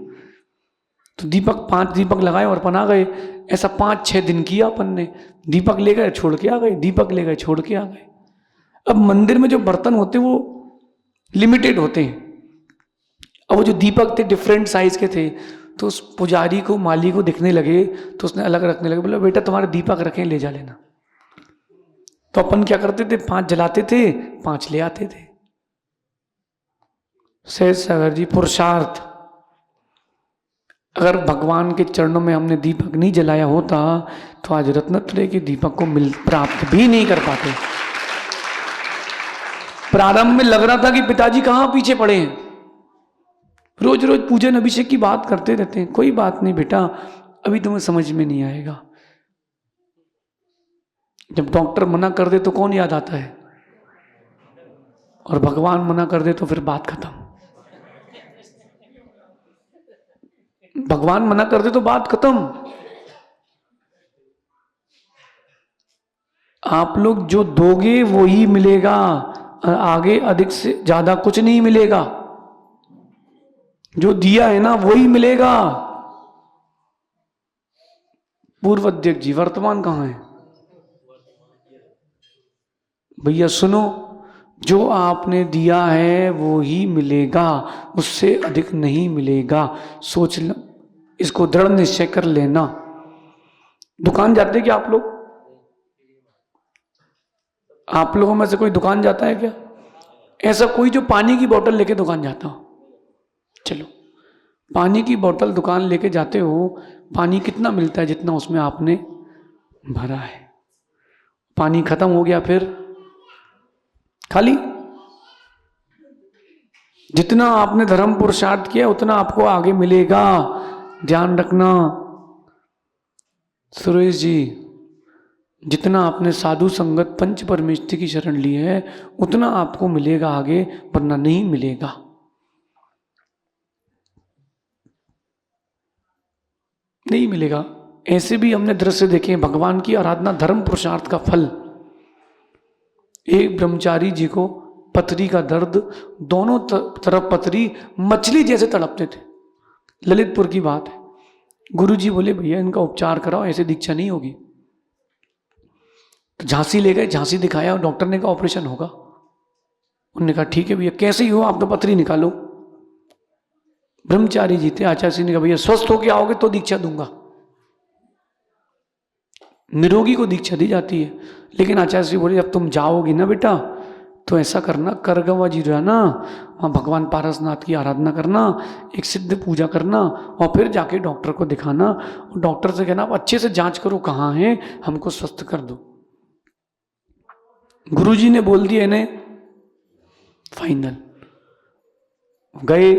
A: तो 5 दीपक लगाए और अपन आ गए। ऐसा 5-6 दिन किया अपन ने, दीपक ले गए छोड़ के आ गए, दीपक ले गए छोड़ के आ गए। अब मंदिर में जो बर्तन होते वो लिमिटेड होते हैं, अब वो जो दीपक थे डिफरेंट साइज के थे, तो उस पुजारी को, माली को दिखने लगे, तो उसने अलग रखने लगे। बोला बेटा तुम्हारे दीपक रखें, ले जा लेना। तो अपन क्या करते थे, 5 जलाते थे, 5 ले आते थे। सहज सागर जी, पुरुषार्थ। अगर भगवान के चरणों में हमने दीपक नहीं जलाया होता तो आज रत्नत्रय के दीपक को प्राप्त भी नहीं कर पाते। प्रारंभ में लग रहा था कि पिताजी कहां पीछे पड़े हैं, रोज रोज पूजन अभिषेक की बात करते रहते हैं। कोई बात नहीं बेटा, अभी तुम्हें समझ में नहीं आएगा। जब डॉक्टर मना कर दे तो कौन याद आता है, और भगवान मना कर दे तो फिर बात खत्म। भगवान मना कर दे तो बात खत्म। आप लोग जो दोगे वो ही मिलेगा, आगे अधिक से ज्यादा कुछ नहीं मिलेगा। जो दिया है ना वो ही मिलेगा। पूर्व अध्यक्ष जी, वर्तमान कहां है भैया? सुनो, जो आपने दिया है वो ही मिलेगा, उससे अधिक नहीं मिलेगा। सोच लो, इसको दृढ़ निश्चय कर लेना। दुकान जाते हैं क्या आप लोग? आप लोगों में से कोई दुकान जाता है क्या? ऐसा कोई जो पानी की बोतल लेके दुकान जाता हो? चलो, पानी की बोतल दुकान लेके जाते हो, पानी कितना मिलता है? जितना उसमें आपने भरा है। पानी खत्म हो गया फिर खाली। जितना आपने धर्म पुरुषार्थ किया उतना आपको आगे मिलेगा, ध्यान रखना। सुरेश जी, जितना आपने साधु संगत पंच परमेष्ठि की शरण ली है उतना आपको मिलेगा आगे, वरना नहीं मिलेगा। नहीं मिलेगा। ऐसे भी हमने दृश्य देखे, भगवान की आराधना धर्म पुरुषार्थ का फल। एक ब्रह्मचारी जी को पथरी का दर्द, दोनों तरफ पथरी, मछली जैसे तड़पते थे। ललितपुर की बात है। गुरुजी बोले भैया इनका उपचार कराओ, ऐसे दीक्षा नहीं होगी। तो झांसी ले गए, झांसी दिखाया और डॉक्टर ने कहा ऑपरेशन होगा। उन्होंने कहा ठीक है भैया, कैसे ही हो आप तो पथरी निकालो। ब्रह्मचारी जी थे, आचार्य सिंह ने कहा भैया स्वस्थ होके आओगे तो दीक्षा दूंगा। निरोगी को दीक्षा दी जाती है, लेकिन आचार्य श्री बोले जब तुम जाओगी ना बेटा तो ऐसा करना, करगवा जी जो है ना वहाँ भगवान पारसनाथ की आराधना करना, एक सिद्ध पूजा करना और फिर जाके डॉक्टर को दिखाना और डॉक्टर से कहना आप अच्छे से जांच करो कहाँ है, हमको स्वस्थ कर दो। गुरुजी ने बोल दिया इन्हें फाइनल। गए,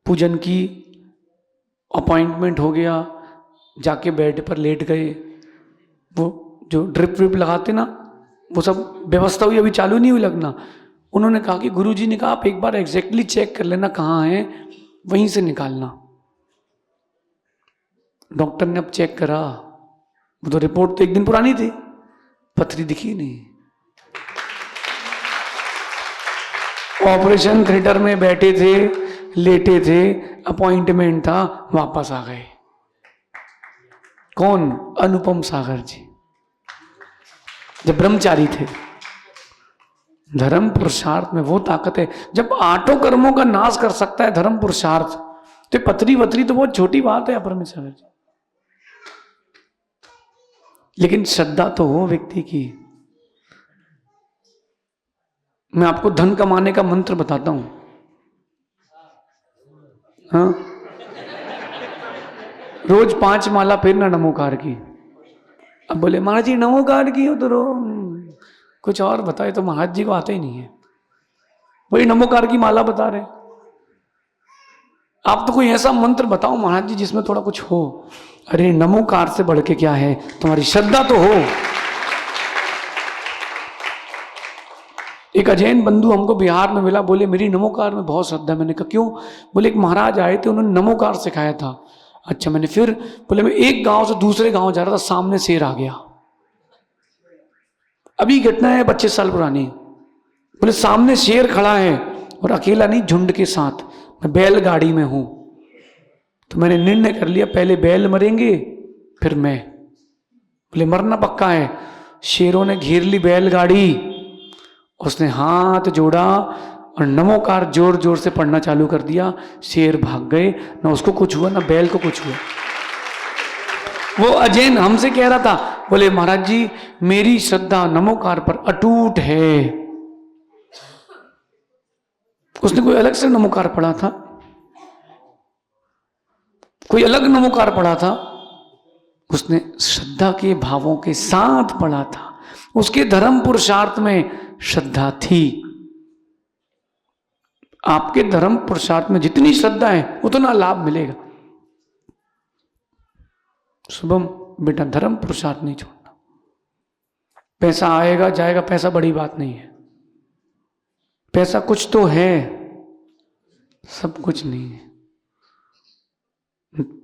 A: पूजन की, अपॉइंटमेंट हो गया, जाके बेड पर लेट गए। वो जो ड्रिप विप लगाते ना, वो सब व्यवस्था हुई, अभी चालू नहीं हुई लगना। उन्होंने कहा कि गुरुजी ने कहा आप एक बार एग्जैक्टली चेक कर लेना कहाँ है, वहीं से निकालना। डॉक्टर ने अब चेक करा, वो तो रिपोर्ट तो एक दिन पुरानी थी, पथरी दिखी नहीं। ऑपरेशन थिएटर में बैठे थे, लेटे थे, अपॉइंटमेंट था, वापस आ गए। कौन? अनुपम सागर जी, जब ब्रह्मचारी थे। धर्म पुरुषार्थ में वो ताकत है, जब आठों कर्मों का नाश कर सकता है धर्म पुरुषार्थ, तो पथरी वथरी तो बहुत छोटी बात है अपरम सागर जी। लेकिन श्रद्धा तो हो व्यक्ति की। मैं आपको धन कमाने का मंत्र बताता हूं। हाँ, रोज 5 माला फेरना नमोकार की। अब बोले महाराज जी नमोकार की हो तो कुछ और बताए, तो महाराज जी को आता ही नहीं है, वही नमोकार की माला बता रहे। आप तो कोई ऐसा मंत्र बताओ महाराज जी जिसमें थोड़ा कुछ हो। अरे नमोकार से बढ़ के क्या है, तुम्हारी श्रद्धा तो हो। एक अजैन बंधु हमको बिहार में मिला, बोले मेरी नमोकार में बहुत श्रद्धा। मैंने कहा क्यों? बोले एक महाराज आए थे, उन्होंने नमोकार सिखाया था। अच्छा, मैंने फिर बोले मैं एक गांव से दूसरे गांव जा रहा था, सामने शेर आ गया। अभी घटना है 25 साल पुरानी। बोले सामने शेर खड़ा है और अकेला नहीं, झुंड के साथ। मैं बैलगाड़ी में हूं, तो मैंने निर्णय कर लिया पहले बैल मरेंगे फिर मैं। बोले मरना पक्का है। शेरों ने घेर ली बैलगाड़ी, उसने हाथ जोड़ा और नमोकार जोर जोर से पढ़ना चालू कर दिया। शेर भाग गए, ना उसको कुछ हुआ ना बैल को कुछ हुआ। वो अजैन हमसे कह रहा था, बोले महाराज जी मेरी श्रद्धा नमोकार पर अटूट है। उसने कोई अलग से नमोकार पढ़ा था, कोई अलग नमोकार पढ़ा था, उसने श्रद्धा के भावों के साथ पढ़ा था। उसके धर्म पुरुषार्थ में श्रद्धा थी। आपके धर्म पुरुषार्थ में जितनी श्रद्धा है उतना लाभ मिलेगा। शुभम बेटा धर्म पुरुषार्थ नहीं छोड़ना। पैसा आएगा जाएगा, पैसा बड़ी बात नहीं है। पैसा कुछ तो है, सब कुछ नहीं है।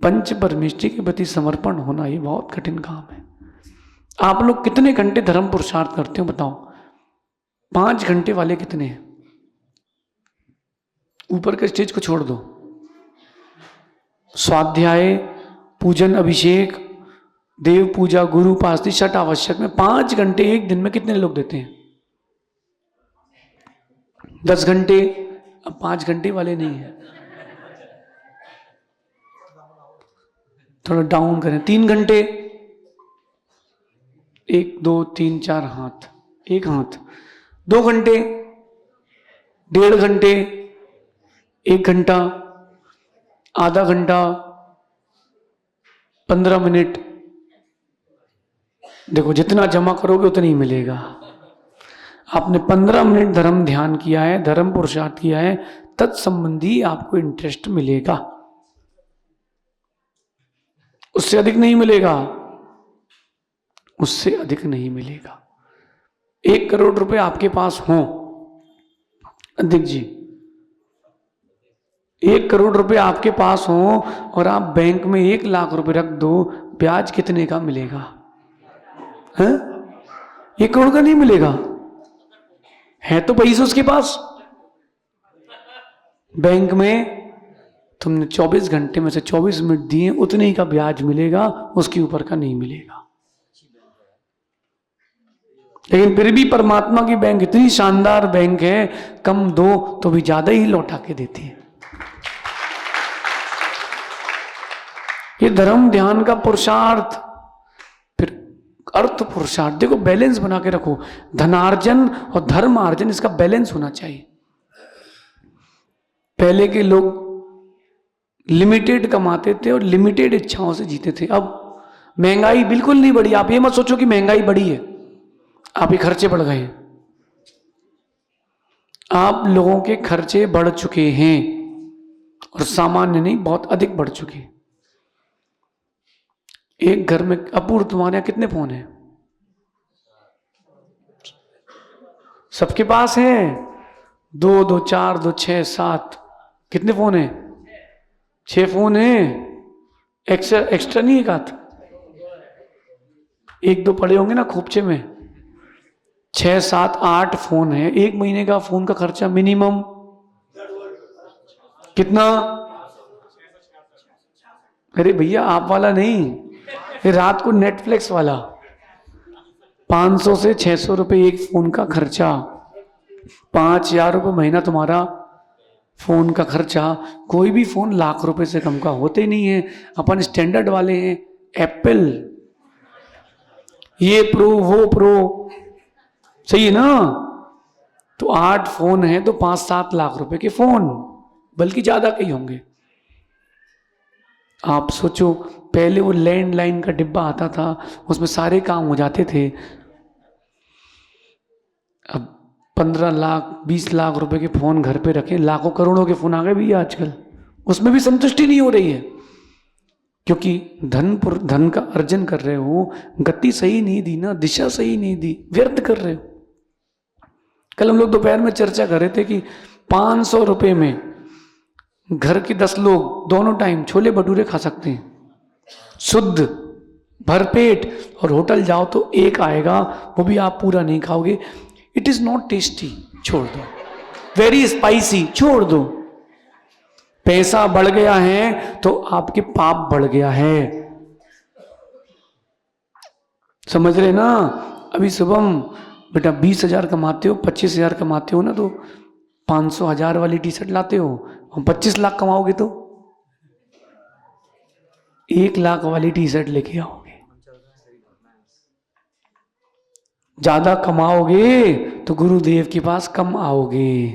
A: पंच परमेष्ठि के प्रति समर्पण होना ये बहुत कठिन काम है। आप लोग कितने घंटे धर्म पुरुषार्थ करते हो बताओ? 5 घंटे वाले कितने हैं? ऊपर के स्टेज को छोड़ दो। स्वाध्याय, पूजन, अभिषेक, देव पूजा, गुरु उपासना, छठ आवश्यक में 5 घंटे एक दिन में कितने लोग देते हैं? 10 घंटे। अब 5 घंटे वाले नहीं है, थोड़ा डाउन करें, 3 घंटे। 1 2 3 4 हाथ, एक हाथ, 2 घंटे, 1.5 घंटे, 1 घंटा, आधा घंटा, 15 मिनट। देखो जितना जमा करोगे उतना ही मिलेगा। आपने 15 मिनट धर्म ध्यान किया है, धर्म पुरुषार्थ किया है, तत्संबंधी आपको इंटरेस्ट मिलेगा, उससे अधिक नहीं मिलेगा, उससे अधिक नहीं मिलेगा। 1 करोड़ रुपए आपके पास हो अध्यक्ष जी, 1 करोड़ रुपए आपके पास हो और आप बैंक में 1 लाख रुपए रख दो, ब्याज कितने का मिलेगा? है 1 करोड़ का नहीं मिलेगा। है तो पैसे उसके पास, बैंक में तुमने 24 घंटे में से 24 मिनट दिए, उतने ही का ब्याज मिलेगा, उसके ऊपर का नहीं मिलेगा। लेकिन फिर भी परमात्मा की बैंक इतनी शानदार बैंक है, कम दो तो भी ज्यादा ही लौटा के देती है। ये धर्म ध्यान का पुरुषार्थ, फिर अर्थ पुरुषार्थ। देखो बैलेंस बना के रखो, धनार्जन और धर्मार्जन, इसका बैलेंस होना चाहिए। पहले के लोग लिमिटेड कमाते थे और लिमिटेड इच्छाओं से जीते थे। अब महंगाई बिल्कुल नहीं बढ़ी। आप ये मत सोचो कि महंगाई बढ़ी है, आप ही खर्चे बढ़ गए। आप लोगों के खर्चे बढ़ चुके हैं और सामान्य नहीं, बहुत अधिक बढ़ चुके। एक घर में, अपूर्व तुम्हारे यहां कितने फोन हैं? सबके पास हैं? 2 2 4 2 6 7, कितने फोन हैं? 6 फोन हैं। एक्स्ट्रा नहीं, एक आध, 1 2 पड़े होंगे ना खोपचे में। 6 7 8 फोन है। 1 महीने का फोन का खर्चा मिनिमम कितना? अरे भैया आप वाला नहीं, ये रात को नेटफ्लिक्स वाला। 500 से 600 रुपए एक फोन का खर्चा, 5000 रुपये महीना तुम्हारा फोन का खर्चा। कोई भी फोन लाख रुपए से कम का होते नहीं है। अपन स्टैंडर्ड वाले हैं, एप्पल, ये प्रो वो प्रो, सही है ना? तो 8 फोन है तो 5-7 लाख रुपए के फोन, बल्कि ज्यादा कई होंगे। आप सोचो, पहले वो लैंडलाइन का डिब्बा आता था, उसमें सारे काम हो जाते थे। अब 15 लाख 20 लाख रुपए के फोन घर पे रखे, लाखों करोड़ों के फोन आ गए भी आजकल, उसमें भी संतुष्टि नहीं हो रही है, क्योंकि धन का अर्जन कर रहे हो, गति सही नहीं दी ना, दिशा सही नहीं दी, व्यर्थ कर रहे हो। कल हम लोग दोपहर में चर्चा कर रहे थे कि 500 रुपए में घर के 10 लोग दोनों टाइम छोले भटूरे खा सकते हैं, शुद्ध भरपेट। और होटल जाओ तो एक आएगा, वो भी आप पूरा नहीं खाओगे। इट इज नॉट टेस्टी, छोड़ दो। वेरी स्पाइसी, छोड़ दो। पैसा बढ़ गया है तो आपके पाप बढ़ गया है, समझ रहे ना? अभी शुभम बेटा 20,000 कमाते हो, 25,000 कमाते हो ना, तो 500,000 वाली टी शर्ट लाते हो, और 25 लाख कमाओगे तो 1 लाख वाली टी शर्ट लेके आओगे। ज्यादा कमाओगे तो गुरुदेव के पास कम आओगे।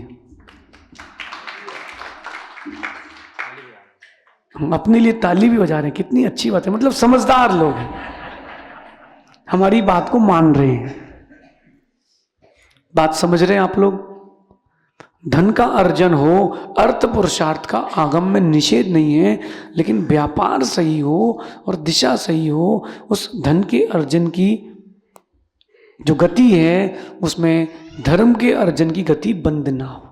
A: हम अपने लिए ताली भी बजा रहे हैं, कितनी अच्छी बात है। मतलब समझदार लोग हैं, हमारी बात को मान रहे हैं। बात समझ रहे हैं आप लोग? धन का अर्जन हो, अर्थ पुरुषार्थ का आगम में निषेध नहीं है, लेकिन व्यापार सही हो और दिशा सही हो, उस धन के अर्जन की जो गति है उसमें धर्म के अर्जन की गति बंद ना हो,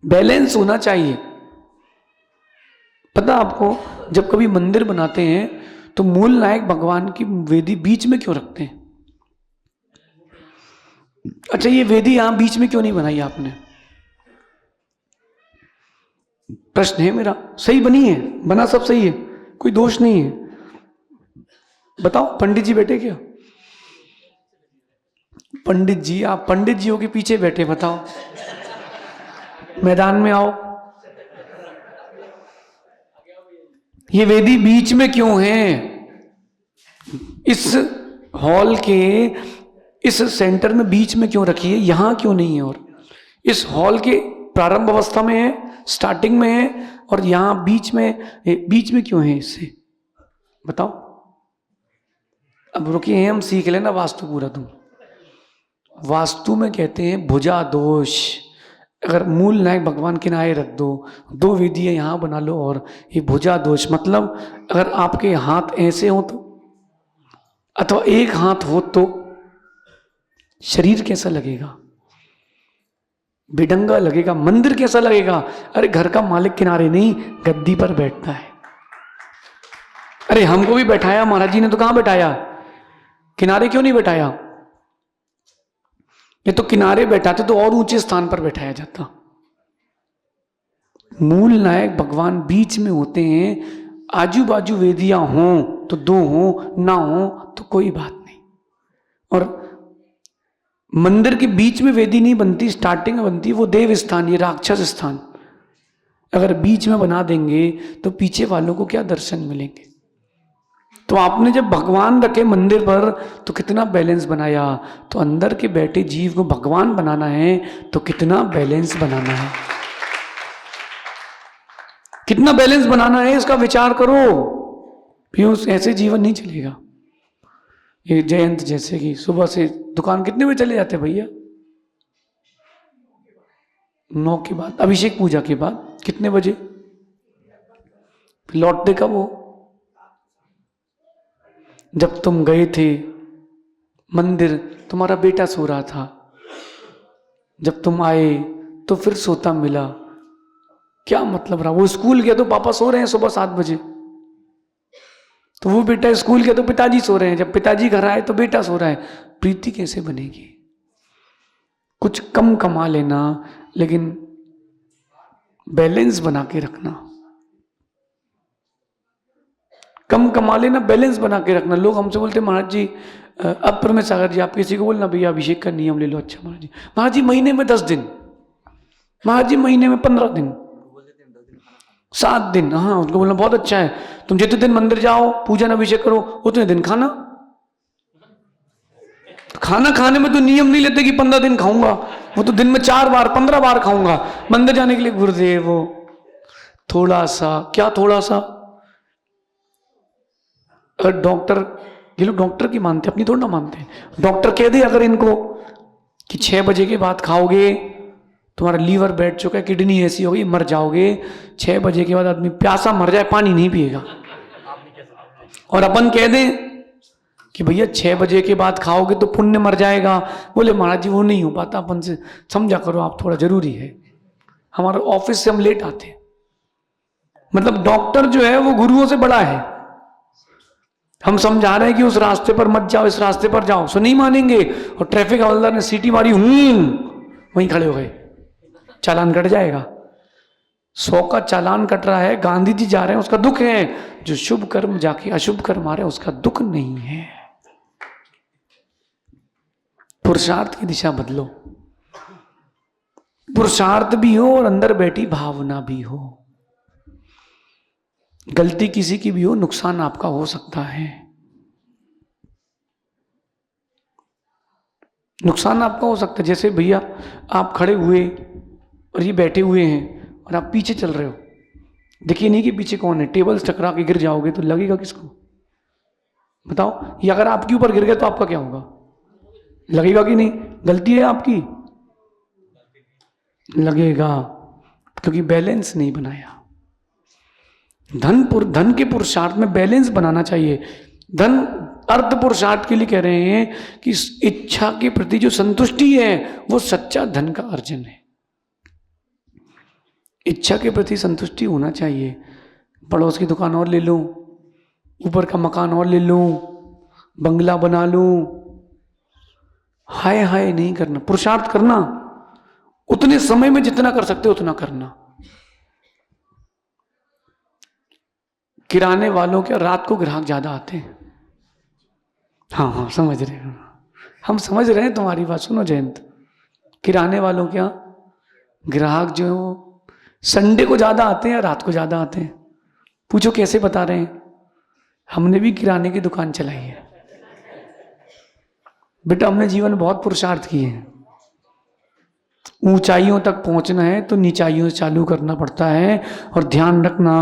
A: बैलेंस होना चाहिए। पता आपको, जब कभी मंदिर बनाते हैं तो मूल नायक भगवान की वेदी बीच में क्यों रखते हैं? अच्छा, ये वेदी यहां बीच में क्यों नहीं बनाई आपने? प्रश्न है मेरा। सही बनी है, बना सब सही है, कोई दोष नहीं है। बताओ, पंडित जी बैठे क्या? पंडित जी, आप पंडित जियों के पीछे बैठे, बताओ, मैदान में आओ। ये वेदी बीच में क्यों है? इस हॉल के इस सेंटर में बीच में क्यों रखी है, यहां क्यों नहीं है? और इस हॉल के प्रारंभ अवस्था में है, स्टार्टिंग में है, और यहां बीच में क्यों है इससे? बताओ। अब रुकिए, हम सीख लेना वास्तु पूरा तुम। वास्तु में कहते हैं भुजा दोष। अगर मूल नायक भगवान किनारे रख दो, दो वेदियां यहां बना लो, और ये भुजा दोष मतलब अगर आपके हाथ ऐसे हो तो, अथवा एक हाथ हो तो शरीर कैसा लगेगा? बिडंगा लगेगा। मंदिर कैसा लगेगा? अरे घर का मालिक किनारे नहीं, गद्दी पर बैठता है। अरे हमको भी बैठाया महाराज जी ने, तो कहां बैठाया? किनारे क्यों नहीं बैठाया? ये तो किनारे बैठाते तो और ऊंचे स्थान पर बैठाया जाता। मूल नायक भगवान बीच में होते हैं। आजू बाजू वेदियां हों तो दो हों, ना हो तो कोई बात नहीं। और मंदिर के बीच में वेदी नहीं बनती, स्टार्टिंग में बनती, वो देव स्थान, ये राक्षस स्थान। अगर बीच में बना देंगे तो पीछे वालों को क्या दर्शन मिलेंगे? तो आपने जब भगवान रखे मंदिर पर तो कितना बैलेंस बनाया। तो अंदर के बैठे जीव को भगवान बनाना है तो कितना बैलेंस बनाना है, कितना बैलेंस बनाना है, इसका विचार करो। फिर ऐसे जीवन नहीं चलेगा। ये जयंत जैसे कि सुबह से दुकान कितने बजे चले जाते हैं भैया? 9 के बाद, अभिषेक पूजा के बाद कितने बजे? लौटते कब हो? जब तुम गए थे मंदिर तुम्हारा बेटा सो रहा था, जब तुम आए तो फिर सोता मिला। क्या मतलब रहा? वो स्कूल गया तो पापा सो रहे हैं सुबह 7 बजे, तो वो बेटा स्कूल गया तो पिताजी सो रहे हैं, जब पिताजी घर आए तो बेटा सो रहा है। प्रीति कैसे बनेगी? कुछ कम कमा लेना, लेकिन बैलेंस बना के रखना। कम कमा लेना, बैलेंस बना के रखना। लोग हमसे बोलते महाराज जी, अब प्रमेश सागर जी आप किसी को बोलना भैया अभिषेक का नियम ले लो। अच्छा महाराज जी महीने में 10 दिन, महाराज जी महीने में 15 दिन, 7 दिन। हाँ, उनको बोलना बहुत अच्छा है, तुम जितने दिन मंदिर जाओ पूजन अभिषेक करो उतने दिन खाना। खाना खाने में तो नियम नहीं लेते कि 15 दिन खाऊंगा, वो तो दिन में 4 बार 15 बार खाऊंगा। मंदिर जाने के लिए गुरुदेव वो थोड़ा सा, क्या थोड़ा सा? अगर डॉक्टर, ये लोग डॉक्टर की मानते, अपनी थोड़ा ना मानते। डॉक्टर कह दे अगर इनको कि 6 बजे के बाद खाओगे तुम्हारा लीवर बैठ चुका है, किडनी ऐसी होगी, मर जाओगे। 6 बजे के बाद आदमी प्यासा मर जाए, पानी नहीं पिएगा। और अपन कह दें कि भैया 6 बजे के बाद खाओगे तो पुण्य मर जाएगा। बोले महाराज जी वो नहीं हो पाता, अपन से समझा करो आप, थोड़ा जरूरी है। हमारे ऑफिस से हम लेट आते हैं। मतलब डॉक्टर जो है वो गुरुओं से बड़ा है। हम समझा रहे हैं कि उस रास्ते पर मत जाओ, इस रास्ते पर जाओ, सो नहीं मानेंगे। और ट्रैफिक हवलदार ने सीटी मारी, वहीं खड़े हो गए, चालान कट जाएगा। 100 का चालान कट रहा है, गांधी जी जा रहे हैं उसका दुख है, जो शुभ कर्म जाके अशुभ कर्म आ रहे हैं उसका दुख नहीं है। पुरुषार्थ की दिशा बदलो, पुरुषार्थ भी हो और अंदर बैठी भावना भी हो। गलती किसी की भी हो, नुकसान आपका हो सकता है। नुकसान आपका हो सकता है। जैसे भैया आप खड़े हुए और ये बैठे हुए हैं और आप पीछे चल रहे हो, देखिए नहीं कि पीछे कौन है, टेबल टकरा के गिर जाओगे तो लगेगा किसको? बताओ। ये अगर आपके ऊपर गिर गए तो आपका क्या होगा? लगेगा कि नहीं? गलती है आपकी, लगेगा, क्योंकि बैलेंस नहीं बनाया। धन के पुरुषार्थ में बैलेंस बनाना चाहिए। धन अर्थ पुरुषार्थ के लिए कह रहे हैं कि इच्छा के प्रति जो संतुष्टि है वो सच्चा धन का अर्जन है। इच्छा के प्रति संतुष्टि होना चाहिए। पड़ोस की दुकान और ले लूं, ऊपर का मकान और ले लूं, बंगला बना लूं, हाय हाय नहीं करना। पुरुषार्थ करना, उतने समय में जितना कर सकते हो उतना करना। किराने वालों के रात को ग्राहक ज्यादा आते हैं। हाँ समझ रहे हैं, हम समझ रहे हैं तुम्हारी बात। सुनो जयंत, किराने वालों क्या ग्राहक जो संडे को ज्यादा आते हैं या रात को ज्यादा आते हैं? पूछो कैसे बता रहे हैं? हमने भी किराने की दुकान चलाई है। बेटा हमने जीवन में बहुत पुरुषार्थ किए हैं, ऊंचाइयों तक पहुंचना है तो नीचाइयों से चालू करना पड़ता है। और ध्यान रखना,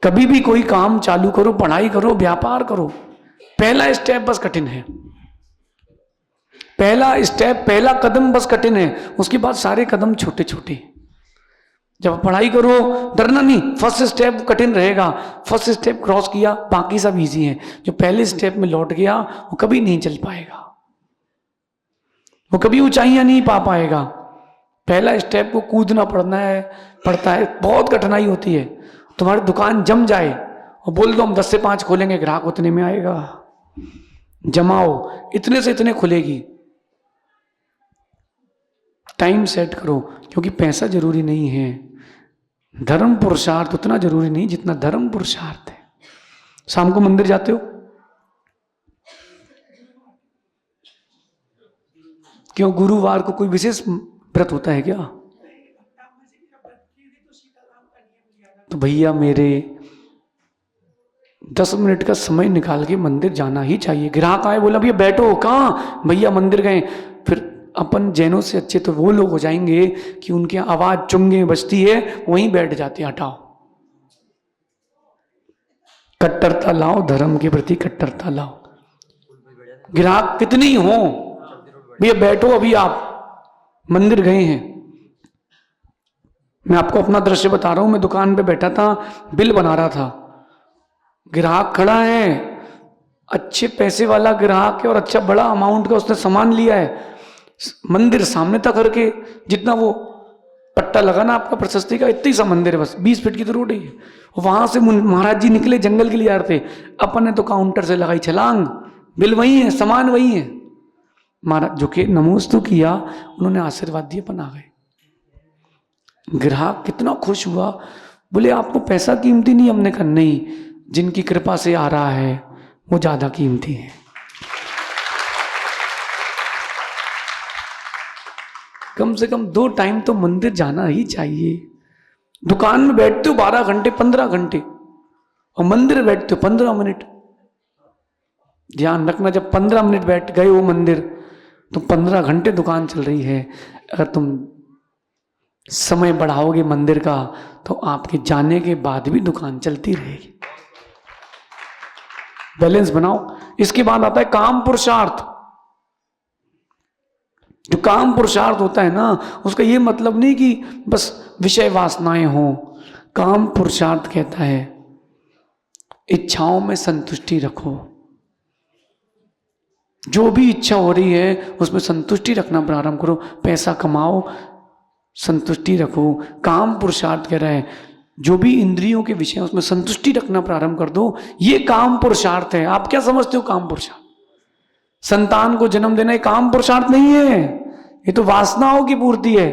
A: कभी भी कोई काम चालू करो, पढ़ाई करो, व्यापार करो, पहला स्टेप बस कठिन है, पहला स्टेप, पहला कदम बस कठिन है, उसके बाद सारे कदम छोटे छोटे। जब पढ़ाई करो डरना नहीं, फर्स्ट स्टेप कठिन रहेगा, फर्स्ट स्टेप क्रॉस किया बाकी सब इजी है। जो पहले स्टेप में लौट गया वो कभी नहीं चल पाएगा, वो कभी ऊंचाइयां नहीं पा पाएगा। पहला स्टेप को कूदना पड़ता है, बहुत कठिनाई होती है। तुम्हारी दुकान जम जाए और बोल दो हम 10 से 5 खोलेंगे, ग्राहक उतने में आएगा, जमाओ इतने से इतने खुलेगी। टाइम सेट करो, क्योंकि पैसा जरूरी नहीं है, धर्म पुरुषार्थ उतना जरूरी नहीं जितना धर्म पुरुषार्थ है। शाम को मंदिर जाते हो क्यों? गुरुवार को कोई विशेष व्रत होता है क्या? तो भैया मेरे 10 मिनट का समय निकाल के मंदिर जाना ही चाहिए। ग्राहक आए, बोला भैया बैठो, कहाँ? भैया मंदिर गए। फिर अपन जैनों से अच्छे तो वो लोग हो जाएंगे कि उनकी आवाज चुंगे बजती है, वहीं बैठ जाते हैं। हटाओ, कट्टरता लाओ, धर्म के प्रति कट्टरता लाओ। ग्राहक कितने ही हो, भैया बैठो, अभी आप मंदिर गए हैं। मैं आपको अपना दृश्य बता रहा हूं, मैं दुकान पे बैठा था, बिल बना रहा था, ग्राहक खड़ा है, अच्छे पैसे वाला ग्राहक है और अच्छा बड़ा अमाउंट का उसने सामान लिया है। मंदिर सामने तक करके, जितना वो पट्टा लगा ना आपका प्रशस्ति का, इतनी सा मंदिर है, बस 20 फीट की तो रोड है। वहां से महाराज जी निकले, जंगल के लिए आ रहे थे, अपन ने तो काउंटर से लगाई छलांग, बिल वही है, सामान वही है। महाराज जो के नमोस्तु किया, उन्होंने आशीर्वाद दिए, अपन आ गए। ग्राहक कितना खुश हुआ, बोले आपको पैसा कीमती नहीं? हमने कहा नहीं, जिनकी कृपा से आ रहा है वो ज्यादा कीमती है। कम से कम 2 टाइम तो मंदिर जाना ही चाहिए। दुकान में बैठते हो 12 घंटे 15 घंटे और मंदिर बैठते हो 15 मिनट। ध्यान रखना, जब 15 मिनट बैठ गए वो मंदिर, तो 15 घंटे दुकान चल रही है। अगर तुम समय बढ़ाओगे मंदिर का, तो आपके जाने के बाद भी दुकान चलती रहेगी। बैलेंस बनाओ। इसके बाद आता है काम पुरुषार्थ। जो काम पुरुषार्थ होता है ना, उसका ये मतलब नहीं कि बस विषय वासनाएं हो। काम पुरुषार्थ कहता है इच्छाओं में संतुष्टि रखो। जो भी इच्छा हो रही है उसमें संतुष्टि रखना प्रारंभ करो। पैसा कमाओ, संतुष्टि रखो। काम पुरुषार्थ कह रहा है जो भी इंद्रियों के विषय उसमें संतुष्टि रखना प्रारंभ कर दो। ये काम पुरुषार्थ है। आप क्या समझते हो काम पुरुषार्थ? संतान को जन्म देना ये काम पुरुषार्थ नहीं है, ये तो वासनाओं की पूर्ति है।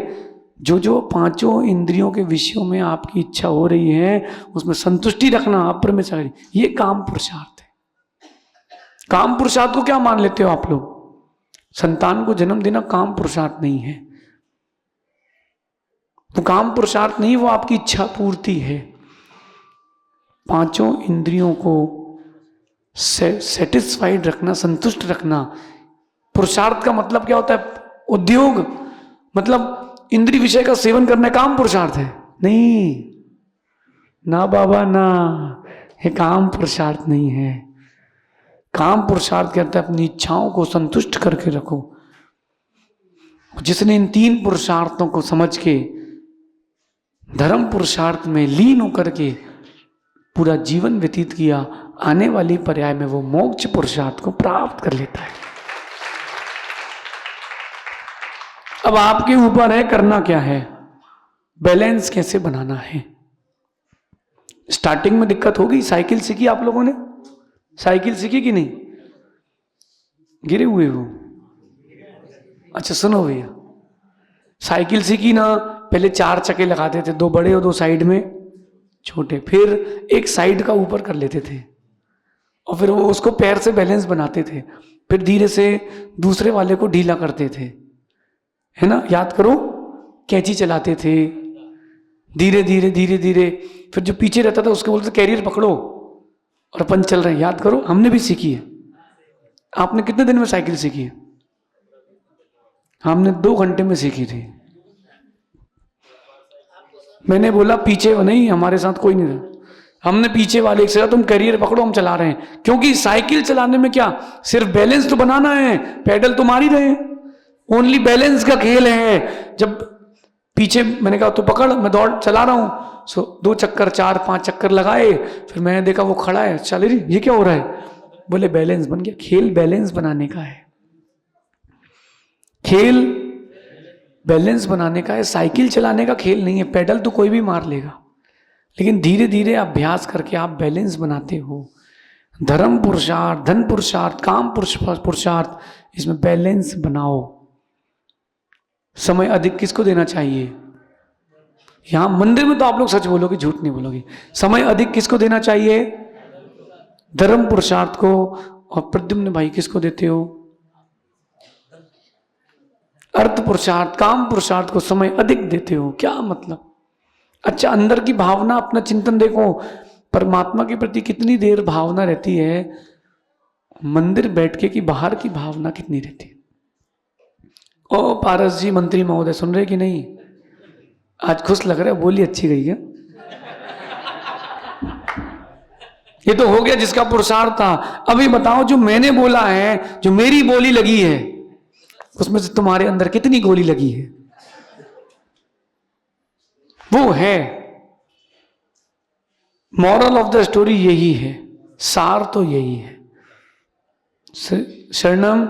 A: जो जो 5 इंद्रियों के विषयों में आपकी इच्छा हो रही है उसमें संतुष्टि रखना, अप्रमेय, ये काम पुरुषार्थ है। काम पुरुषार्थ को क्या मान लेते हो आप लोग? संतान को जन्म देना काम पुरुषार्थ नहीं है, तो काम पुरुषार्थ नहीं, वो आपकी इच्छा पूर्ति है। 5 इंद्रियों को सेटिस्फाइड रखना, संतुष्ट रखना। पुरुषार्थ का मतलब क्या होता है? उद्योग, मतलब इंद्रिय विषय का सेवन करना काम पुरुषार्थ है? नहीं ना बाबा ना, ये काम पुरुषार्थ नहीं है। काम पुरुषार्थ कहता है अपनी इच्छाओं को संतुष्ट करके रखो। जिसने इन 3 पुरुषार्थों को समझ के धर्म पुरुषार्थ में लीन होकर के पूरा जीवन व्यतीत किया, आने वाली पर्याय में वो मोक्ष पुरुषार्थ को प्राप्त कर लेता है। अब आपके ऊपर है करना क्या है, बैलेंस कैसे बनाना है। स्टार्टिंग में दिक्कत होगी। साइकिल सीखी आप लोगों ने? साइकिल सीखी कि नहीं? गिरे हुए हो? अच्छा सुनो भैया, साइकिल सीखी ना, पहले 4 चक्के लगाते थे, 2 बड़े और 2 साइड में छोटे, फिर एक साइड का ऊपर कर लेते थे और फिर वो उसको पैर से बैलेंस बनाते थे, फिर धीरे से दूसरे वाले को ढीला करते थे, है ना? याद करो, कैंची चलाते थे, धीरे धीरे धीरे धीरे, फिर जो पीछे रहता था उसको बोलते कैरियर पकड़ो और अपन चल रहे हैं। याद करो, हमने भी सीखी है। आपने कितने दिन में साइकिल सीखी है? हमने 2 घंटे में सीखी थी। मैंने बोला पीछे नहीं, हमारे साथ कोई नहीं था। हमने पीछे वाले एक से तुम कैरियर पकड़ो, हम चला रहे हैं। क्योंकि साइकिल चलाने में क्या, सिर्फ बैलेंस तो बनाना है, पेडल तो मार ही रहे हैं, ओनली बैलेंस का खेल है। जब पीछे मैंने कहा तू पकड़, मैं दौड़ चला रहा हूं, 2 चक्कर 4-5 चक्कर लगाए, फिर मैंने देखा वो खड़ा है, चल रही ये क्या हो रहा है, बोले बैलेंस बन गया। खेल बैलेंस बनाने का है, खेल बैलेंस बनाने का है, साइकिल चलाने का खेल नहीं है। पेडल तो कोई भी मार लेगा, लेकिन धीरे धीरे अभ्यास करके आप बैलेंस बनाते हो। धर्म पुरुषार्थ, धन पुरुषार्थ, काम पुरुषार्थ, इसमें बैलेंस बनाओ। समय अधिक किसको देना चाहिए? यहां मंदिर में तो आप लोग सच बोलोगे, झूठ नहीं बोलोगे। समय अधिक किसको देना चाहिए? धर्म पुरुषार्थ को। और प्रद्युम्न भाई किसको देते हो? अर्थ पुरुषार्थ, काम पुरुषार्थ को समय अधिक देते हो। क्या मतलब? अच्छा, अंदर की भावना, अपना चिंतन देखो, परमात्मा के प्रति कितनी देर भावना रहती है, मंदिर बैठ के कि बाहर की भावना कितनी रहती है। ओ पारस जी, मंत्री महोदय सुन रहे कि नहीं? आज खुश लग रहा है, बोली अच्छी गई है। ये तो हो गया जिसका पुरुषार्थ था। अभी बताओ, जो मैंने बोला है, जो मेरी बोली लगी है, उसमें से तुम्हारे अंदर कितनी गोली लगी है? वो है मॉरल ऑफ द स्टोरी, यही है, सार तो यही है। शरणम,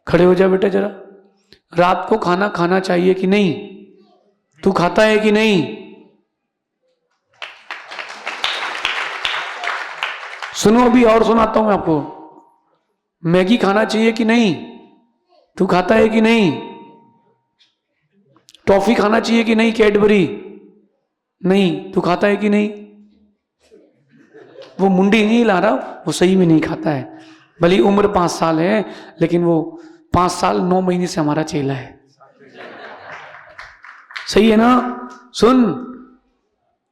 A: खड़े हो जा बेटा जरा। रात को खाना खाना चाहिए कि नहीं? तू खाता है कि नहीं? सुनो, अभी और सुनाता हूं मैं आपको। मैगी खाना चाहिए कि नहीं? तू खाता है कि नहीं? टॉफी खाना चाहिए कि नहीं? कैडबरी नहीं, तू खाता है कि नहीं? वो मुंडी नहीं ला रहा, वो सही में नहीं खाता है। भले उम्र 5 साल है, लेकिन वो 5 साल 9 महीने से हमारा चेला है। सही है ना? सुन,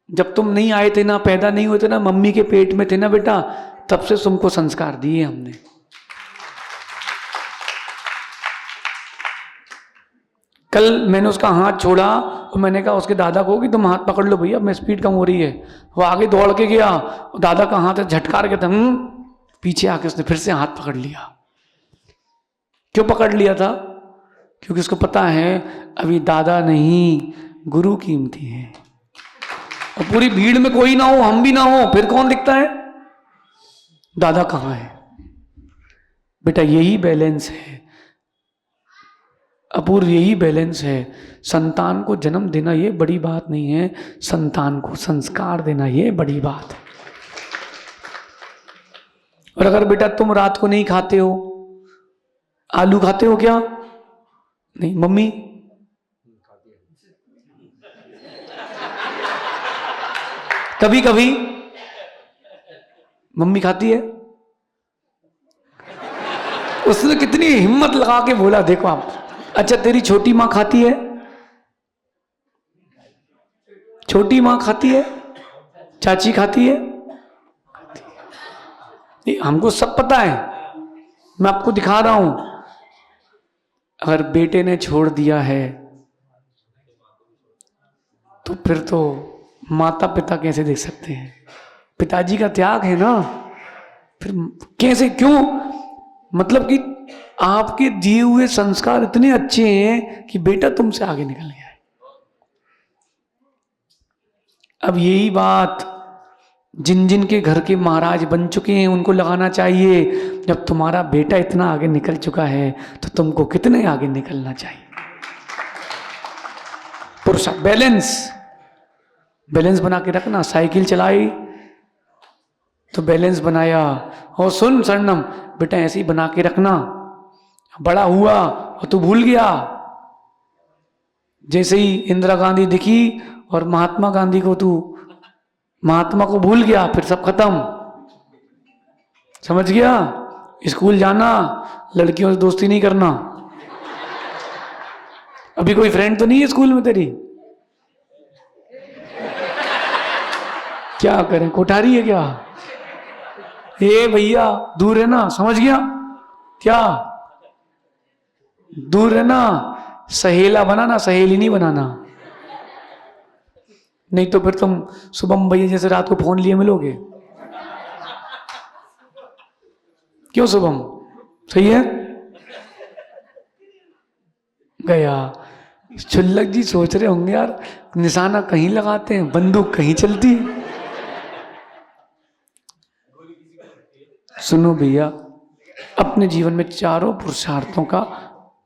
A: जब तुम नहीं आए थे ना, पैदा नहीं हुए थे ना, मम्मी के पेट में थे ना बेटा, तब से तुमको संस्कार दिए हमने। कल मैंने उसका हाथ छोड़ा और मैंने कहा उसके दादा को कि तुम हाथ पकड़ लो भैया, मैं स्पीड कम हो रही है। वो आगे दौड़ के गया, दादा का हाथ झटकार के था, पीछे आके उसने फिर से हाथ पकड़ लिया। क्यों पकड़ लिया था? क्योंकि उसको पता है अभी दादा नहीं, गुरु कीमती है। और पूरी भीड़ में कोई ना हो, हम भी ना हो, फिर कौन दिखता है? दादा कहाँ है? बेटा यही बैलेंस है, अपूर्व यही बैलेंस है। संतान को जन्म देना ये बड़ी बात नहीं है, संतान को संस्कार देना ये बड़ी बात है। और अगर बेटा तुम रात को नहीं खाते हो, आलू खाते हो क्या? नहीं, मम्मी कभी कभी मम्मी खाती है। उसने कितनी हिम्मत लगा के बोला, देखो आप। अच्छा, तेरी छोटी मां खाती है? छोटी मां खाती है? चाची खाती है? हमको सब पता है, मैं आपको दिखा रहा हूं। अगर बेटे ने छोड़ दिया है तो फिर तो माता पिता कैसे देख सकते हैं? पिताजी का त्याग है ना, फिर कैसे, क्यों? मतलब कि आपके दिए हुए संस्कार इतने अच्छे हैं कि बेटा तुमसे आगे निकल गया है। अब यही बात जिन जिन के घर के महाराज बन चुके हैं उनको लगाना चाहिए। जब तुम्हारा बेटा इतना आगे निकल चुका है तो तुमको कितने आगे निकलना चाहिए। पुरुष बैलेंस बना के रखना। साइकिल चलाई तो बैलेंस बनाया। और सुन स्वर्णम, बेटा ऐसे ही बना के रखना। बड़ा हुआ और तू भूल गया, जैसे ही इंदिरा गांधी दिखी और महात्मा गांधी को, तू महात्मा को भूल गया, फिर सब खत्म। समझ गया? स्कूल जाना, लड़कियों से दोस्ती नहीं करना। अभी कोई फ्रेंड तो नहीं है स्कूल में तेरी? क्या करें, कोठारी है क्या? ए भैया दूर है ना, समझ गया क्या? दूर है ना, सहेला बनाना, सहेली नहीं बनाना। नहीं तो फिर तुम शुभम भैया जैसे रात को फोन लिए मिलोगे। क्यों शुभम, सही है? गया। चुल्लक जी सोच रहे होंगे यार, निशाना कहीं लगाते हैं, बंदूक कहीं चलती है। सुनो भैया, अपने जीवन में चारों पुरुषार्थों का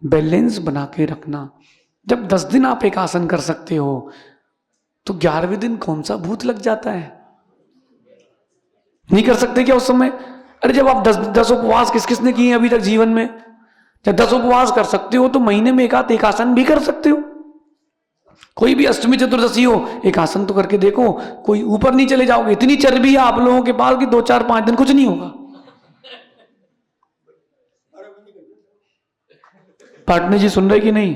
A: बैलेंस बना के रखना। जब 10 दिन आप एक आसन कर सकते हो तो 11वें दिन कौन सा भूत लग जाता है? नहीं कर सकते क्या उस समय? अरे जब आप 10 उपवास किस किसने किए अभी तक जीवन में? जब 10 उपवास कर सकते हो तो महीने में एक आसन भी कर सकते हो। कोई भी अष्टमी चतुर्दशी हो, एक आसन तो करके देखो, कोई ऊपर नहीं चले जाओगे। इतनी चर्बी है आप लोगों के पास कि 2 4 5 दिन कुछ नहीं होगा। पार्टनर जी सुन रहे कि नहीं?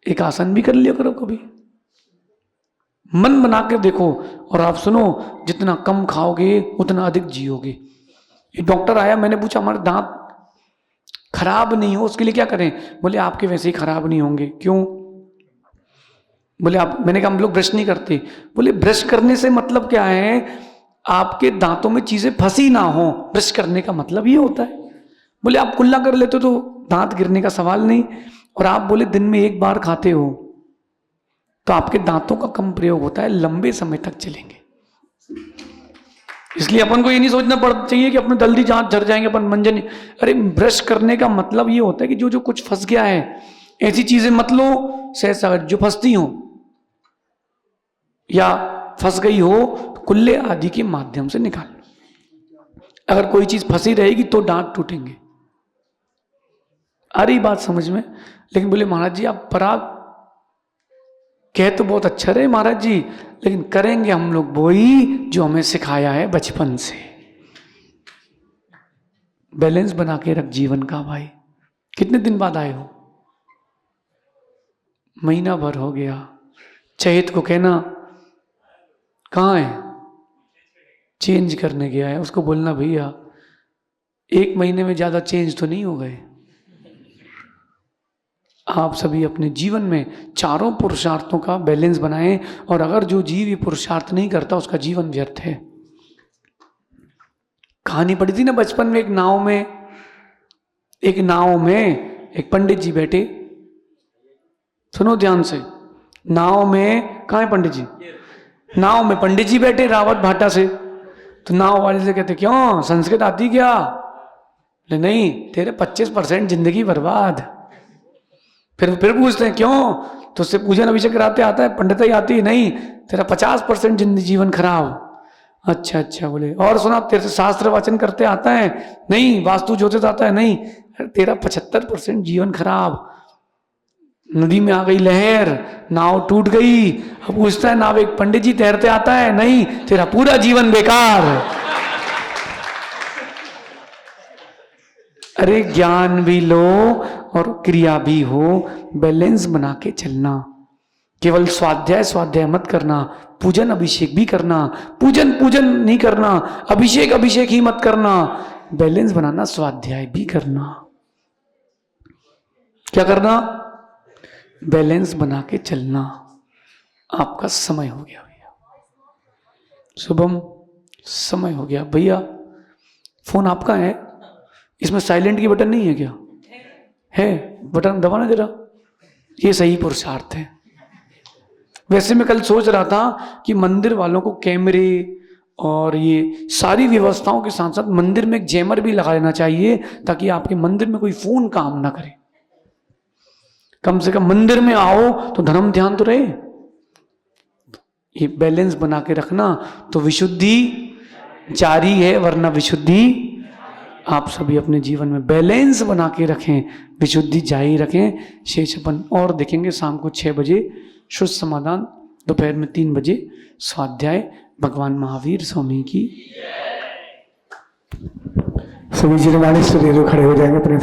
A: एक आसन भी कर लिया करो कभी, मन बना के देखो। और आप सुनो, जितना कम खाओगे उतना अधिक जियोगे। एक डॉक्टर आया, मैंने पूछा हमारे दांत खराब नहीं हो उसके लिए क्या करें? बोले आपके वैसे ही खराब नहीं होंगे। क्यों? बोले आप, मैंने कहा हम लोग ब्रश नहीं करते। बोले ब्रश करने से मतलब क्या है? आपके दांतों में चीजें फंसी ना हो, ब्रश करने का मतलब ये होता है। बोले आप कुल्ला कर लेते हो तो दांत गिरने का सवाल नहीं। और आप बोले दिन में 1 बार खाते हो तो आपके दांतों का कम प्रयोग होता है, लंबे समय तक चलेंगे। इसलिए अपन को ये नहीं सोचना पड़ चाहिए कि अपने जल्दी दांत झड़ जाएंगे, अपन मंजन। अरे ब्रश करने का मतलब ये होता है कि जो कुछ फंस गया है, ऐसी चीजें मत लो सहसा जो फंसती हो या फंस गई हो तो कुल्ले आदि के माध्यम से निकाल लो। अगर कोई चीज फंसी रहेगी तो दांत टूटेंगे। आ रही बात समझ में? लेकिन बोले महाराज जी आप पराग कह तो बहुत अच्छा रहे महाराज जी, लेकिन करेंगे हम लोग वही जो हमें सिखाया है बचपन से। बैलेंस बना के रख जीवन का भाई। कितने दिन बाद आए हो? महीना भर हो गया। चहेत को कहना कहाँ है, चेंज करने गया है, उसको बोलना भैया 1 महीने में ज्यादा चेंज तो नहीं हो गए। आप सभी अपने जीवन में चारों पुरुषार्थों का बैलेंस बनाएं। और अगर जो जीव ये पुरुषार्थ नहीं करता उसका जीवन व्यर्थ है। कहानी पढ़ी थी ना बचपन में, एक नाव में एक पंडित जी बैठे। सुनो ध्यान से, नाव में कहाँ है पंडित जी? नाव में पंडित जी बैठे रावत भाटा से। तो नाव वाले से कहते क्यों संस्कृत आती क्या? बोले नहीं, तेरे 25% जिंदगी बर्बाद। फिर पूछते हैं क्यों? तो उससे पूजन अभिषेक कराते आता है, पंडिताई आती है? नहीं, तेरा 50% जीवन खराब। अच्छा बोले और सुना, तेरे से शास्त्र वाचन करते आता है? नहीं। वास्तु ज्योतिष आता है? नहीं। तेरा 75% जीवन खराब। नदी में आ गई लहर, नाव टूट गई। अब पूछता है नाविक पंडित जी तैरते आता है? नहीं, तेरा पूरा जीवन बेकार। अरे ज्ञान भी लो और क्रिया भी हो, बैलेंस बना के चलना। केवल स्वाध्याय मत करना, पूजन अभिषेक भी करना। पूजन नहीं करना, अभिषेक ही मत करना। बैलेंस बनाना, स्वाध्याय भी करना। क्या करना? बैलेंस बना के चलना। आपका समय हो गया भैया, शुभम समय हो गया भैया। फोन आपका है, इसमें साइलेंट की बटन नहीं है क्या? है, बटन दबाना जरा। ये सही पुरुषार्थ है। वैसे मैं कल सोच रहा था कि मंदिर वालों को कैमरे और ये सारी व्यवस्थाओं के साथ साथ मंदिर में एक जैमर भी लगा लेना चाहिए, ताकि आपके मंदिर में कोई फोन काम ना करे। कम से कम मंदिर में आओ तो धर्म ध्यान तो रहे। ये बैलेंस बना के रखना तो विशुद्धि जारी है, वरना विशुद्धि। आप सभी अपने जीवन में बैलेंस बना के रखें, विशुद्धि जारी रखें। शेष अपन और देखेंगे शाम को 6 बजे शुद्ध समाधान, दोपहर में 3 बजे स्वाध्याय। भगवान महावीर स्वामी की।
B: सभी जिले वाले खड़े हो जाएंगे अपने